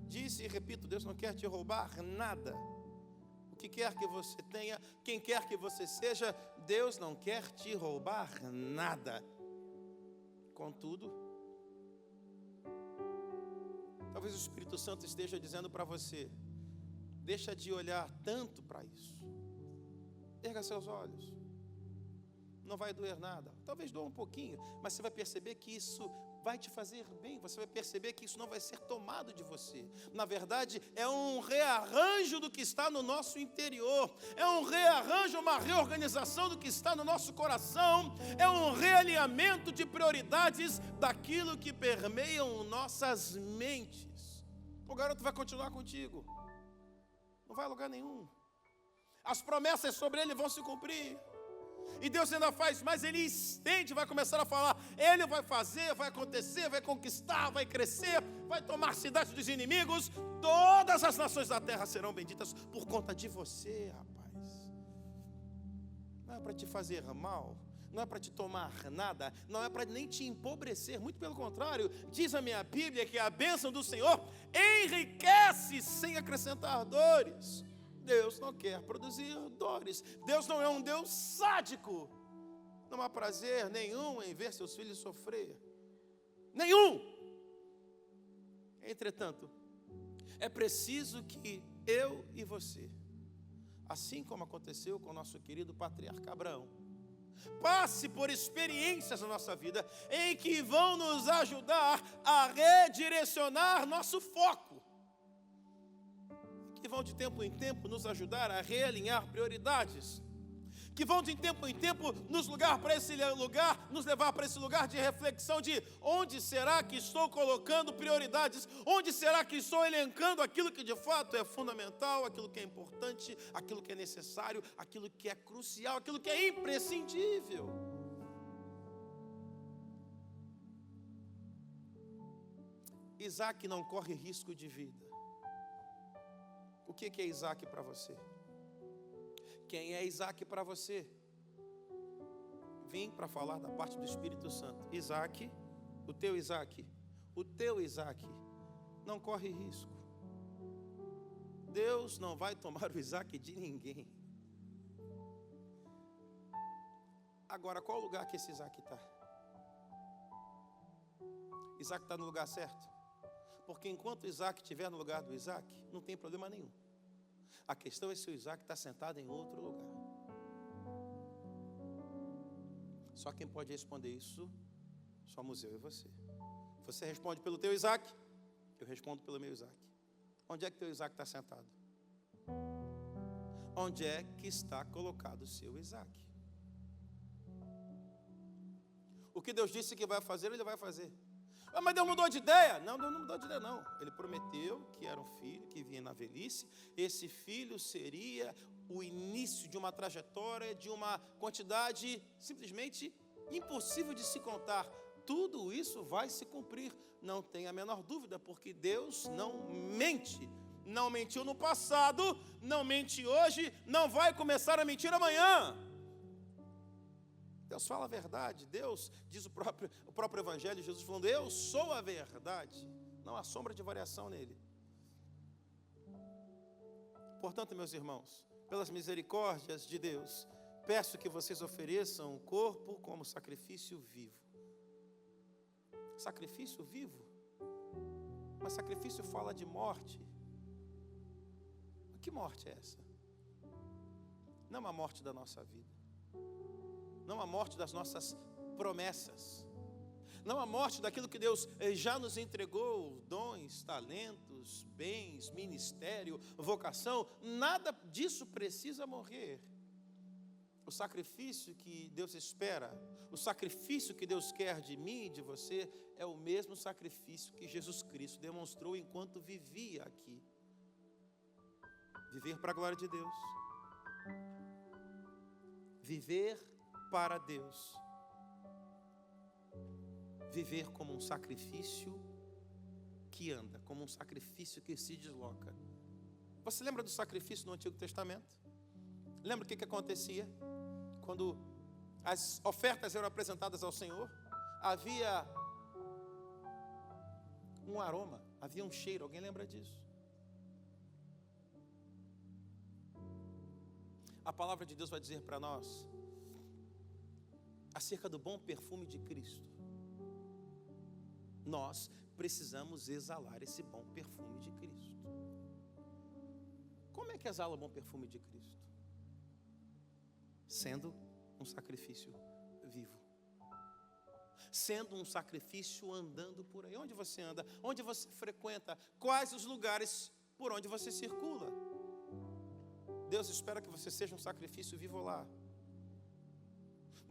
Disse e repito, Deus não quer te roubar nada. O que quer que você tenha, quem quer que você seja, Deus não quer te roubar nada. Contudo, talvez o Espírito Santo esteja dizendo para você, deixa de olhar tanto para isso. Erga seus olhos. não vai doer nada. Talvez doa um pouquinho, mas você vai perceber que isso vai te fazer bem. Você vai perceber que isso não vai ser tomado de você. Na verdade, é um rearranjo do que está no nosso interior. É um rearranjo, uma reorganização do que está no nosso coração. É um realinhamento de prioridades daquilo que permeiam nossas mentes. O garoto vai continuar contigo. Não vai a lugar nenhum. As promessas sobre ele vão se cumprir. E Deus ainda faz mais, Ele estende, vai começar a falar. Ele vai fazer, vai acontecer, vai conquistar, vai crescer, vai tomar cidades dos inimigos. Todas as nações da terra serão benditas por conta de você, rapaz. Não é para te fazer mal, não é para te tomar nada, não é para nem te empobrecer, muito pelo contrário. Diz a minha Bíblia que a bênção do Senhor enriquece sem acrescentar dores. Deus não quer produzir dores. Deus não é um Deus sádico. Não há prazer nenhum em ver seus filhos sofrer. Nenhum. Entretanto, é preciso que eu e você, assim como aconteceu com o nosso querido patriarca Abraão, passe por experiências na nossa vida em que vão nos ajudar a redirecionar nosso foco, que vão de tempo em tempo nos ajudar a realinhar prioridades, que vão de tempo em tempo nos levar para esse lugar de reflexão de onde será que estou colocando prioridades, onde será que estou elencando aquilo que de fato é fundamental, aquilo que é importante, aquilo que é necessário, aquilo que é crucial, aquilo que é imprescindível. Isaac não corre risco de vida. O que é Isaac para você? Quem é Isaac para você? Vim para falar da parte do Espírito Santo. Isaac, o teu Isaac não corre risco. Deus não vai tomar o Isaac de ninguém. Agora, qual lugar que esse Isaac está? Isaac está no lugar certo? Porque enquanto Isaac estiver no lugar do Isaac, não tem problema nenhum. A questão é se o Isaac está sentado em outro lugar. Só quem pode responder isso somos eu e você. Você responde pelo teu Isaac, eu respondo pelo meu Isaac. Onde é que teu Isaac está sentado? Onde é que está colocado o seu Isaac? O que Deus disse que vai fazer, Ele vai fazer. Ah, mas Deus mudou de ideia? Não, Deus não mudou de ideia, não. Ele prometeu que era um filho que vinha na velhice. Esse filho seria o início de uma trajetória, de uma quantidade simplesmente impossível de se contar. Tudo isso vai se cumprir, não tem a menor dúvida, porque Deus não mente. Não mentiu no passado, não mente hoje, não vai começar a mentir amanhã. Deus fala a verdade. Deus, diz o próprio Evangelho, Jesus falando, eu sou a verdade. Não há sombra de variação nele. Portanto, meus irmãos, pelas misericórdias de Deus, peço que vocês ofereçam o corpo como sacrifício vivo. Sacrifício vivo? Mas sacrifício fala de morte. Que morte é essa? Não a morte da nossa vida. Não a morte das nossas promessas. Não a morte daquilo que Deus já nos entregou, dons, talentos, bens, ministério, vocação. Nada disso precisa morrer. O sacrifício que Deus espera, o sacrifício que Deus quer de mim e de você, é o mesmo sacrifício que Jesus Cristo demonstrou enquanto vivia aqui. Viver para a glória de Deus. Viver para Deus. Viver como um sacrifício que anda, como um sacrifício que se desloca. Você lembra do sacrifício no Antigo Testamento? Lembra o que acontecia? Quando as ofertas eram apresentadas ao Senhor, havia um aroma, havia um cheiro. Alguém lembra disso? A palavra de Deus vai dizer para nós acerca do bom perfume de Cristo. Nós precisamos exalar esse bom perfume de Cristo. Como é que exala o bom perfume de Cristo? Sendo um sacrifício vivo. Sendo um sacrifício andando por aí. Onde você anda? Onde você frequenta? Quais os lugares por onde você circula? Deus espera que você seja um sacrifício vivo lá.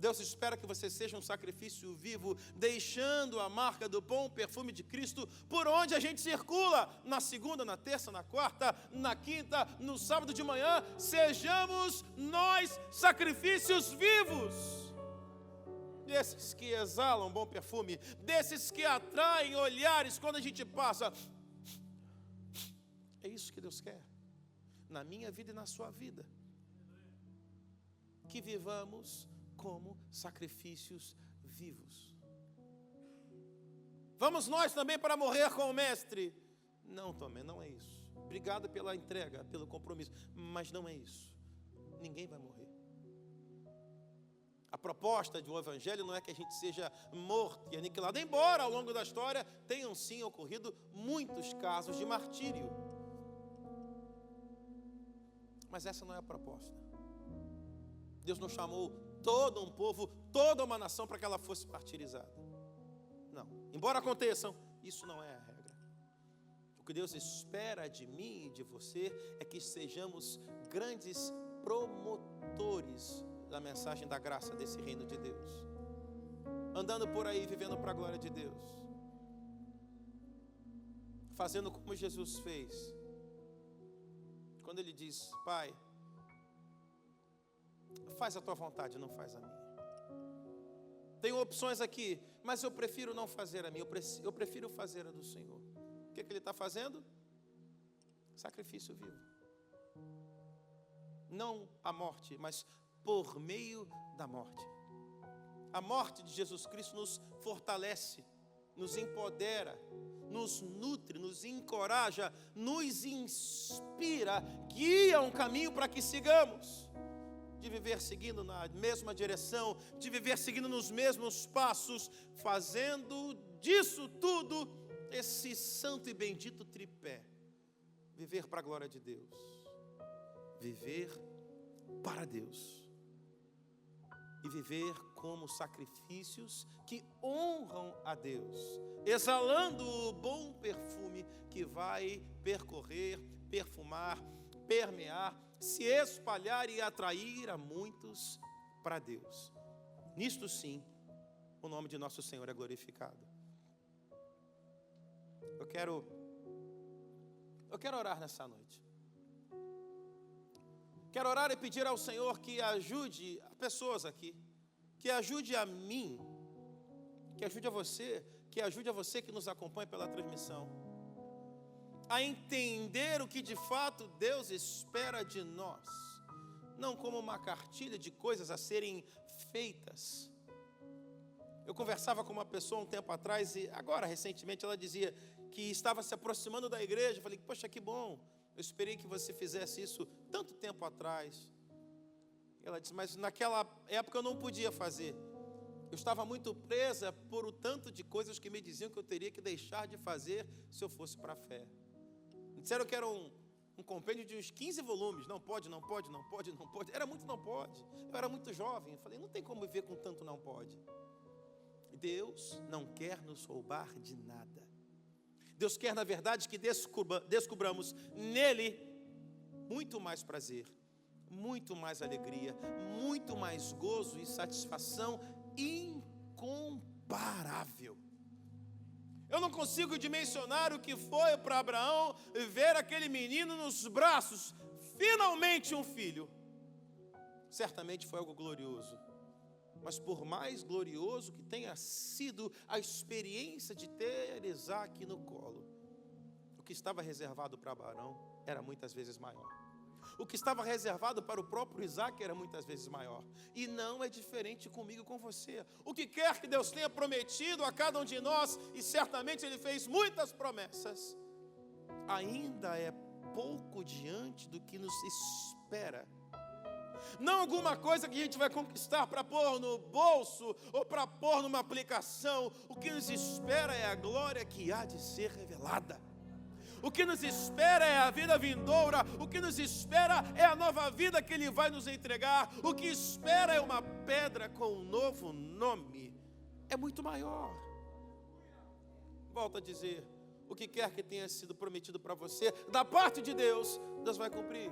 Deus espera que você seja um sacrifício vivo, deixando a marca do bom perfume de Cristo por onde a gente circula, na segunda, na terça, na quarta, na quinta, no sábado de manhã. Sejamos nós sacrifícios vivos, desses que exalam bom perfume, desses que atraem olhares quando a gente passa. É isso que Deus quer, na minha vida e na sua vida, que vivamos como sacrifícios vivos. Vamos nós também para morrer com o Mestre? Não, também não é isso. Obrigado pela entrega, pelo compromisso, mas não é isso. Ninguém vai morrer. A proposta do Evangelho não é que a gente seja morto e aniquilado, embora ao longo da história tenham sim ocorrido muitos casos de martírio. Mas essa não é a proposta. Deus não chamou todo um povo, toda uma nação para que ela fosse martirizada. Não. Embora aconteçam, isso não é a regra. O que Deus espera de mim e de você é que sejamos grandes promotores da mensagem da graça desse reino de Deus. Andando por aí, vivendo para a glória de Deus. Fazendo como Jesus fez. Quando Ele diz: Pai, faz a tua vontade, não faz a minha. Tenho opções aqui, mas eu prefiro não fazer a minha, eu prefiro fazer a do Senhor. O que Ele está fazendo? Sacrifício vivo. Não a morte, mas por meio da morte. A morte de Jesus Cristo nos fortalece, nos empodera, nos nutre, nos encoraja, nos inspira, guia um caminho para que sigamos. De viver seguindo na mesma direção, de viver seguindo nos mesmos passos, fazendo disso tudo esse santo e bendito tripé. Viver para a glória de Deus. Viver para Deus. E viver como sacrifícios que honram a Deus, exalando o bom perfume que vai percorrer, perfumar, permear, se espalhar e atrair a muitos para Deus. Nisto sim, o nome de nosso Senhor é glorificado. Eu quero orar nessa noite. Quero orar e pedir ao Senhor que ajude as pessoas aqui, que ajude a mim, que ajude a você que nos acompanha pela transmissão, a entender o que de fato Deus espera de nós, não como uma cartilha de coisas a serem feitas. Eu conversava com uma pessoa um tempo atrás e agora, recentemente, ela dizia que estava se aproximando da igreja. Eu falei: poxa, que bom, eu esperei que você fizesse isso tanto tempo atrás. Ela disse: mas naquela época eu não podia fazer. Eu estava muito presa por o tanto de coisas que me diziam que eu teria que deixar de fazer se eu fosse para a fé. Me disseram que era um compêndio de uns 15 volumes. Não pode, não pode, não pode, não pode. Era muito não pode. Eu era muito jovem. Eu falei: não tem como viver com tanto não pode. Deus não quer nos roubar de nada. Deus quer, na verdade, que descubramos nele muito mais prazer, muito mais alegria, muito mais gozo e satisfação incomparável. Eu não consigo dimensionar o que foi para Abraão ver aquele menino nos braços, finalmente um filho. Certamente foi algo glorioso. Mas por mais glorioso que tenha sido a experiência de ter Isaque no colo, o que estava reservado para Abraão era muitas vezes maior. O que estava reservado para o próprio Isaque era muitas vezes maior. E não é diferente comigo e com você. O que quer que Deus tenha prometido a cada um de nós, e certamente Ele fez muitas promessas, ainda é pouco diante do que nos espera. Não alguma coisa que a gente vai conquistar para pôr no bolso ou para pôr numa aplicação. O que nos espera é a glória que há de ser revelada. O que nos espera é a vida vindoura. O que nos espera é a nova vida que Ele vai nos entregar. O que espera é uma pedra com um novo nome. É muito maior. Volto a dizer, o que quer que tenha sido prometido para você, da parte de Deus, Deus vai cumprir.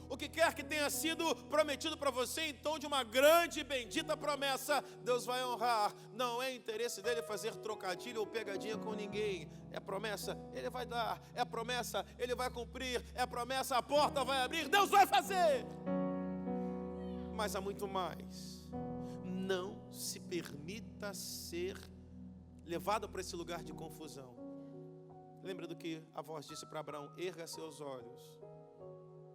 O que quer que tenha sido prometido para você em tom de uma grande e bendita promessa, Deus vai honrar. Não é interesse dele fazer trocadilho ou pegadinha com ninguém. É promessa, Ele vai dar. É promessa, Ele vai cumprir. É promessa, a porta vai abrir. Deus vai fazer. Mas há muito mais. Não se permita ser levado para esse lugar de confusão. Lembra do que a voz disse para Abraão? Erga seus olhos.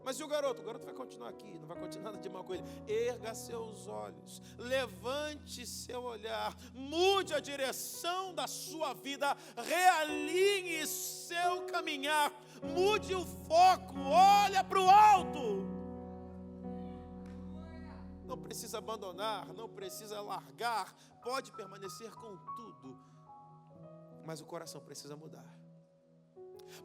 Mas e o garoto? O garoto vai continuar aqui, não vai continuar nada de mal com ele. Erga seus olhos, levante seu olhar, mude a direção da sua vida, realinhe seu caminhar, mude o foco, olha para o alto. Não precisa abandonar, não precisa largar, pode permanecer com tudo, mas o coração precisa mudar.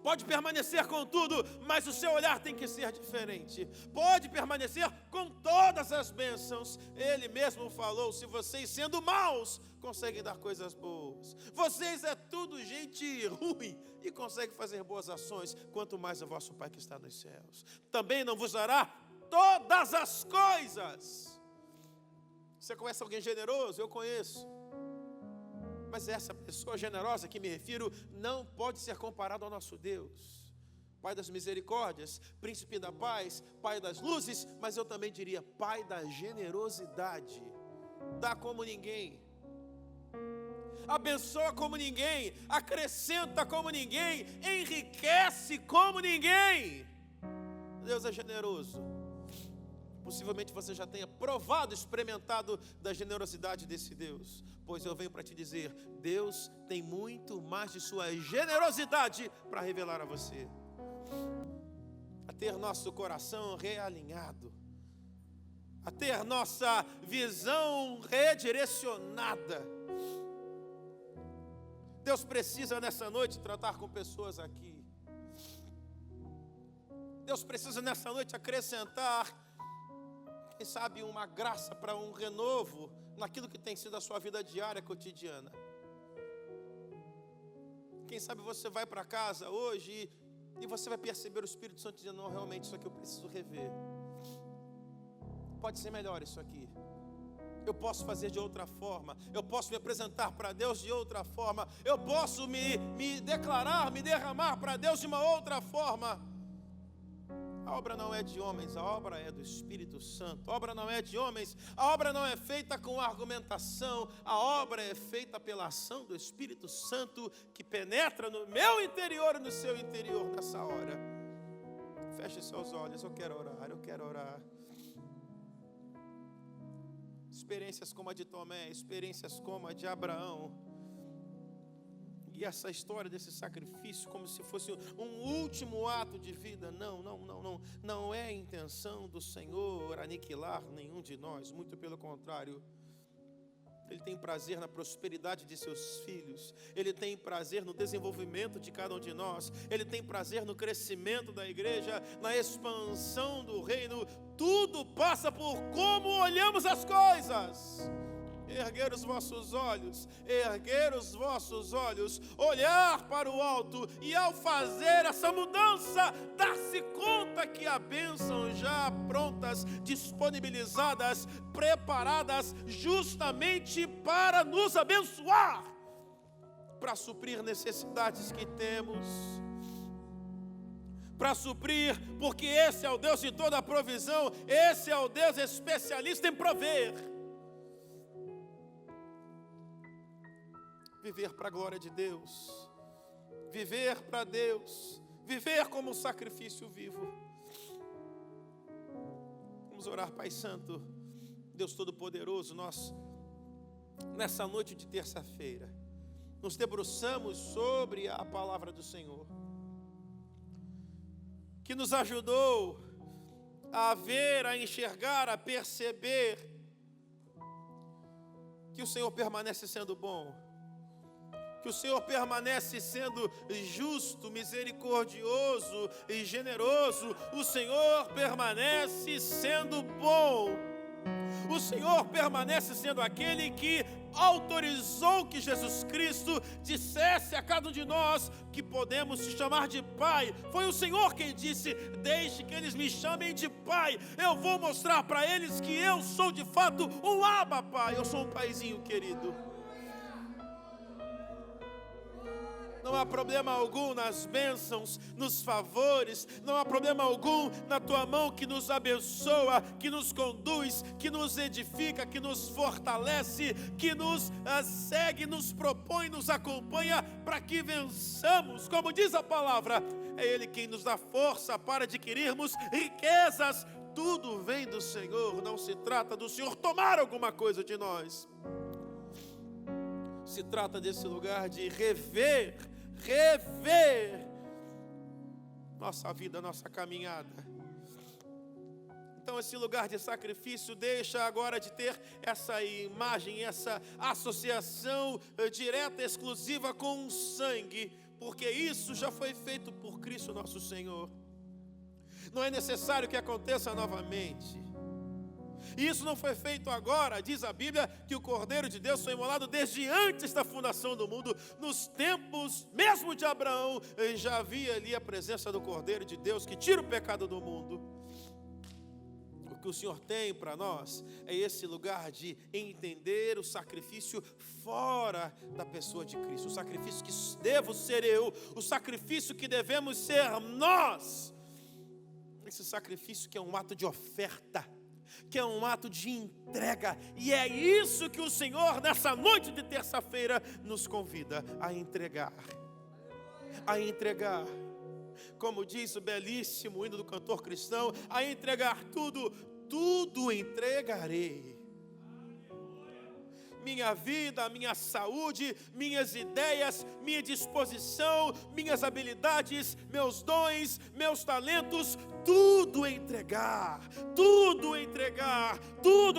Pode permanecer com tudo, mas o seu olhar tem que ser diferente. Pode permanecer com todas as bênçãos. Ele mesmo falou, se vocês sendo maus, conseguem dar coisas boas. Vocês é tudo gente ruim e conseguem fazer boas ações, quanto mais o vosso Pai que está nos céus. Também não vos dará todas as coisas. Você conhece alguém generoso? Eu conheço. Mas essa pessoa generosa que me refiro não pode ser comparada ao nosso Deus. Pai das misericórdias, príncipe da paz, Pai das luzes, mas eu também diria Pai da generosidade. Dá como ninguém. Abençoa como ninguém, acrescenta como ninguém, enriquece como ninguém. Deus é generoso. Possivelmente você já tenha provado, experimentado da generosidade desse Deus. Pois eu venho para te dizer, Deus tem muito mais de sua generosidade para revelar a você. A ter nosso coração realinhado, a ter nossa visão redirecionada. Deus precisa nessa noite tratar com pessoas aqui. Deus precisa nessa noite acrescentar, quem sabe, uma graça para um renovo naquilo que tem sido a sua vida diária, cotidiana. Quem sabe você vai para casa hoje e você vai perceber o Espírito Santo dizendo, não, realmente isso aqui eu preciso rever. Pode ser melhor isso aqui. Eu posso fazer de outra forma. Eu posso me apresentar para Deus de outra forma. Eu posso me declarar, me derramar para Deus de uma outra forma. A obra não é de homens, a obra é do Espírito Santo. A obra não é de homens, a obra não é feita com argumentação. A obra é feita pela ação do Espírito Santo que penetra no meu interior e no seu interior nessa hora. Feche seus olhos, eu quero orar. Experiências como a de Tomé, experiências como a de Abraão. E essa história desse sacrifício como se fosse um último ato de vida. Não é a intenção do Senhor aniquilar nenhum de nós, muito pelo contrário. Ele tem prazer na prosperidade de seus filhos. Ele tem prazer no desenvolvimento de cada um de nós. Ele tem prazer no crescimento da igreja, na expansão do reino. Tudo passa por como olhamos as coisas. Erguer os vossos olhos, olhar para o alto e ao fazer essa mudança, dar-se conta que há bênçãos já prontas, disponibilizadas, preparadas justamente para nos abençoar, para suprir necessidades que temos, para suprir, porque esse é o Deus de toda a provisão, esse é o Deus especialista em prover. Viver para a glória de Deus, viver para Deus, viver como um sacrifício vivo. Vamos orar, Pai Santo, Deus Todo-Poderoso. Nós, nessa noite de terça-feira, nos debruçamos sobre a palavra do Senhor, que nos ajudou a ver, a enxergar, a perceber que o Senhor permanece sendo bom. que o Senhor permanece sendo justo, misericordioso e generoso. O Senhor permanece sendo bom. O Senhor permanece sendo aquele que autorizou que Jesus Cristo dissesse a cada um de nós que podemos te chamar de Pai. Foi o Senhor quem disse: deixe que eles me chamem de Pai. Eu vou mostrar para eles que eu sou de fato um Abba Pai. Eu sou um paizinho querido. Não há problema algum nas bênçãos, nos favores. Não há problema algum na tua mão que nos abençoa, que nos conduz, que nos edifica, que nos fortalece, que nos segue, nos propõe, nos acompanha para que vençamos. Como diz a palavra, é Ele quem nos dá força para adquirirmos riquezas. Tudo vem do Senhor, não se trata do Senhor tomar alguma coisa de nós. Se trata desse lugar de rever nossa vida, nossa caminhada. Então esse lugar de sacrifício deixa agora de ter essa imagem, essa associação direta, exclusiva com o sangue, porque isso já foi feito por Cristo nosso Senhor. Não é necessário que aconteça novamente. E isso não foi feito agora. Diz a Bíblia que o Cordeiro de Deus foi imolado desde antes da fundação do mundo. Nos tempos mesmo de Abraão, já havia ali a presença do Cordeiro de Deus que tira o pecado do mundo. O que o Senhor tem para nós é esse lugar de entender o sacrifício fora da pessoa de Cristo. O sacrifício que devo ser eu, o sacrifício que devemos ser nós. Esse sacrifício que é um ato de oferta, que é um ato de entrega, e é isso que o Senhor nessa noite de terça-feira nos convida a entregar. Como diz o belíssimo hino do cantor cristão, a entregar tudo entregarei. Minha vida, minha saúde, minhas ideias, minha disposição, minhas habilidades, meus dons, meus talentos, tudo entregar, tudo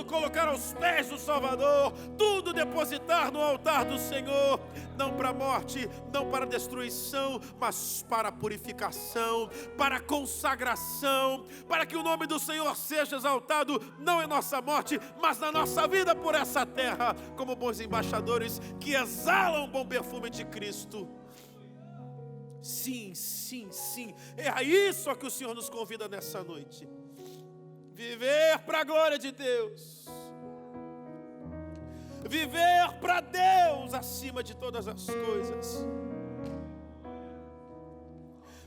colocar aos pés do Salvador, tudo depositar no altar do Senhor, não para a morte, não para a destruição, mas para a purificação, para a consagração, para que o nome do Senhor seja exaltado, não em nossa morte, mas na nossa vida por essa terra, como bons embaixadores que exalam o bom perfume de Cristo. Sim, é a isso que o Senhor nos convida nessa noite. Viver para a glória de Deus. Viver para Deus acima de todas as coisas.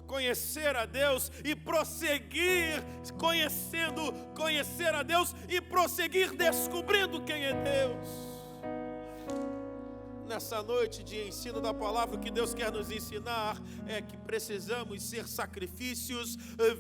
Conhecer a Deus e prosseguir conhecer a Deus e prosseguir descobrindo quem é Deus. Nessa noite de ensino da palavra, o que Deus quer nos ensinar é que precisamos ser sacrifícios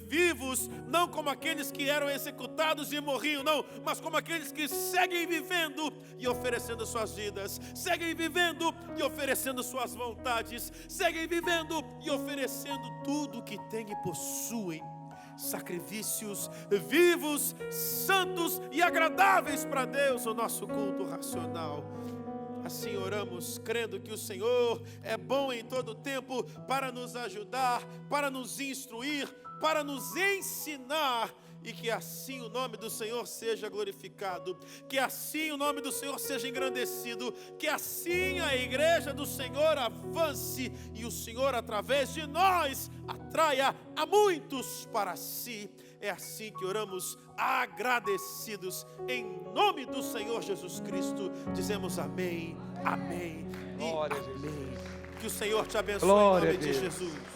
vivos, não como aqueles que eram executados e morriam, não, mas como aqueles que seguem vivendo e oferecendo suas vidas, seguem vivendo e oferecendo suas vontades, seguem vivendo e oferecendo tudo que têm e possuem. Sacrifícios vivos, santos e agradáveis para Deus, o nosso culto racional. Assim oramos, crendo que o Senhor é bom em todo tempo para nos ajudar, para nos instruir, para nos ensinar, e que assim o nome do Senhor seja glorificado, que assim o nome do Senhor seja engrandecido, que assim a igreja do Senhor avance e o Senhor, através de nós, atraia a muitos para si. É assim que oramos agradecidos, em nome do Senhor Jesus Cristo, dizemos amém, amém e amém. Que o Senhor te abençoe em nome de Jesus.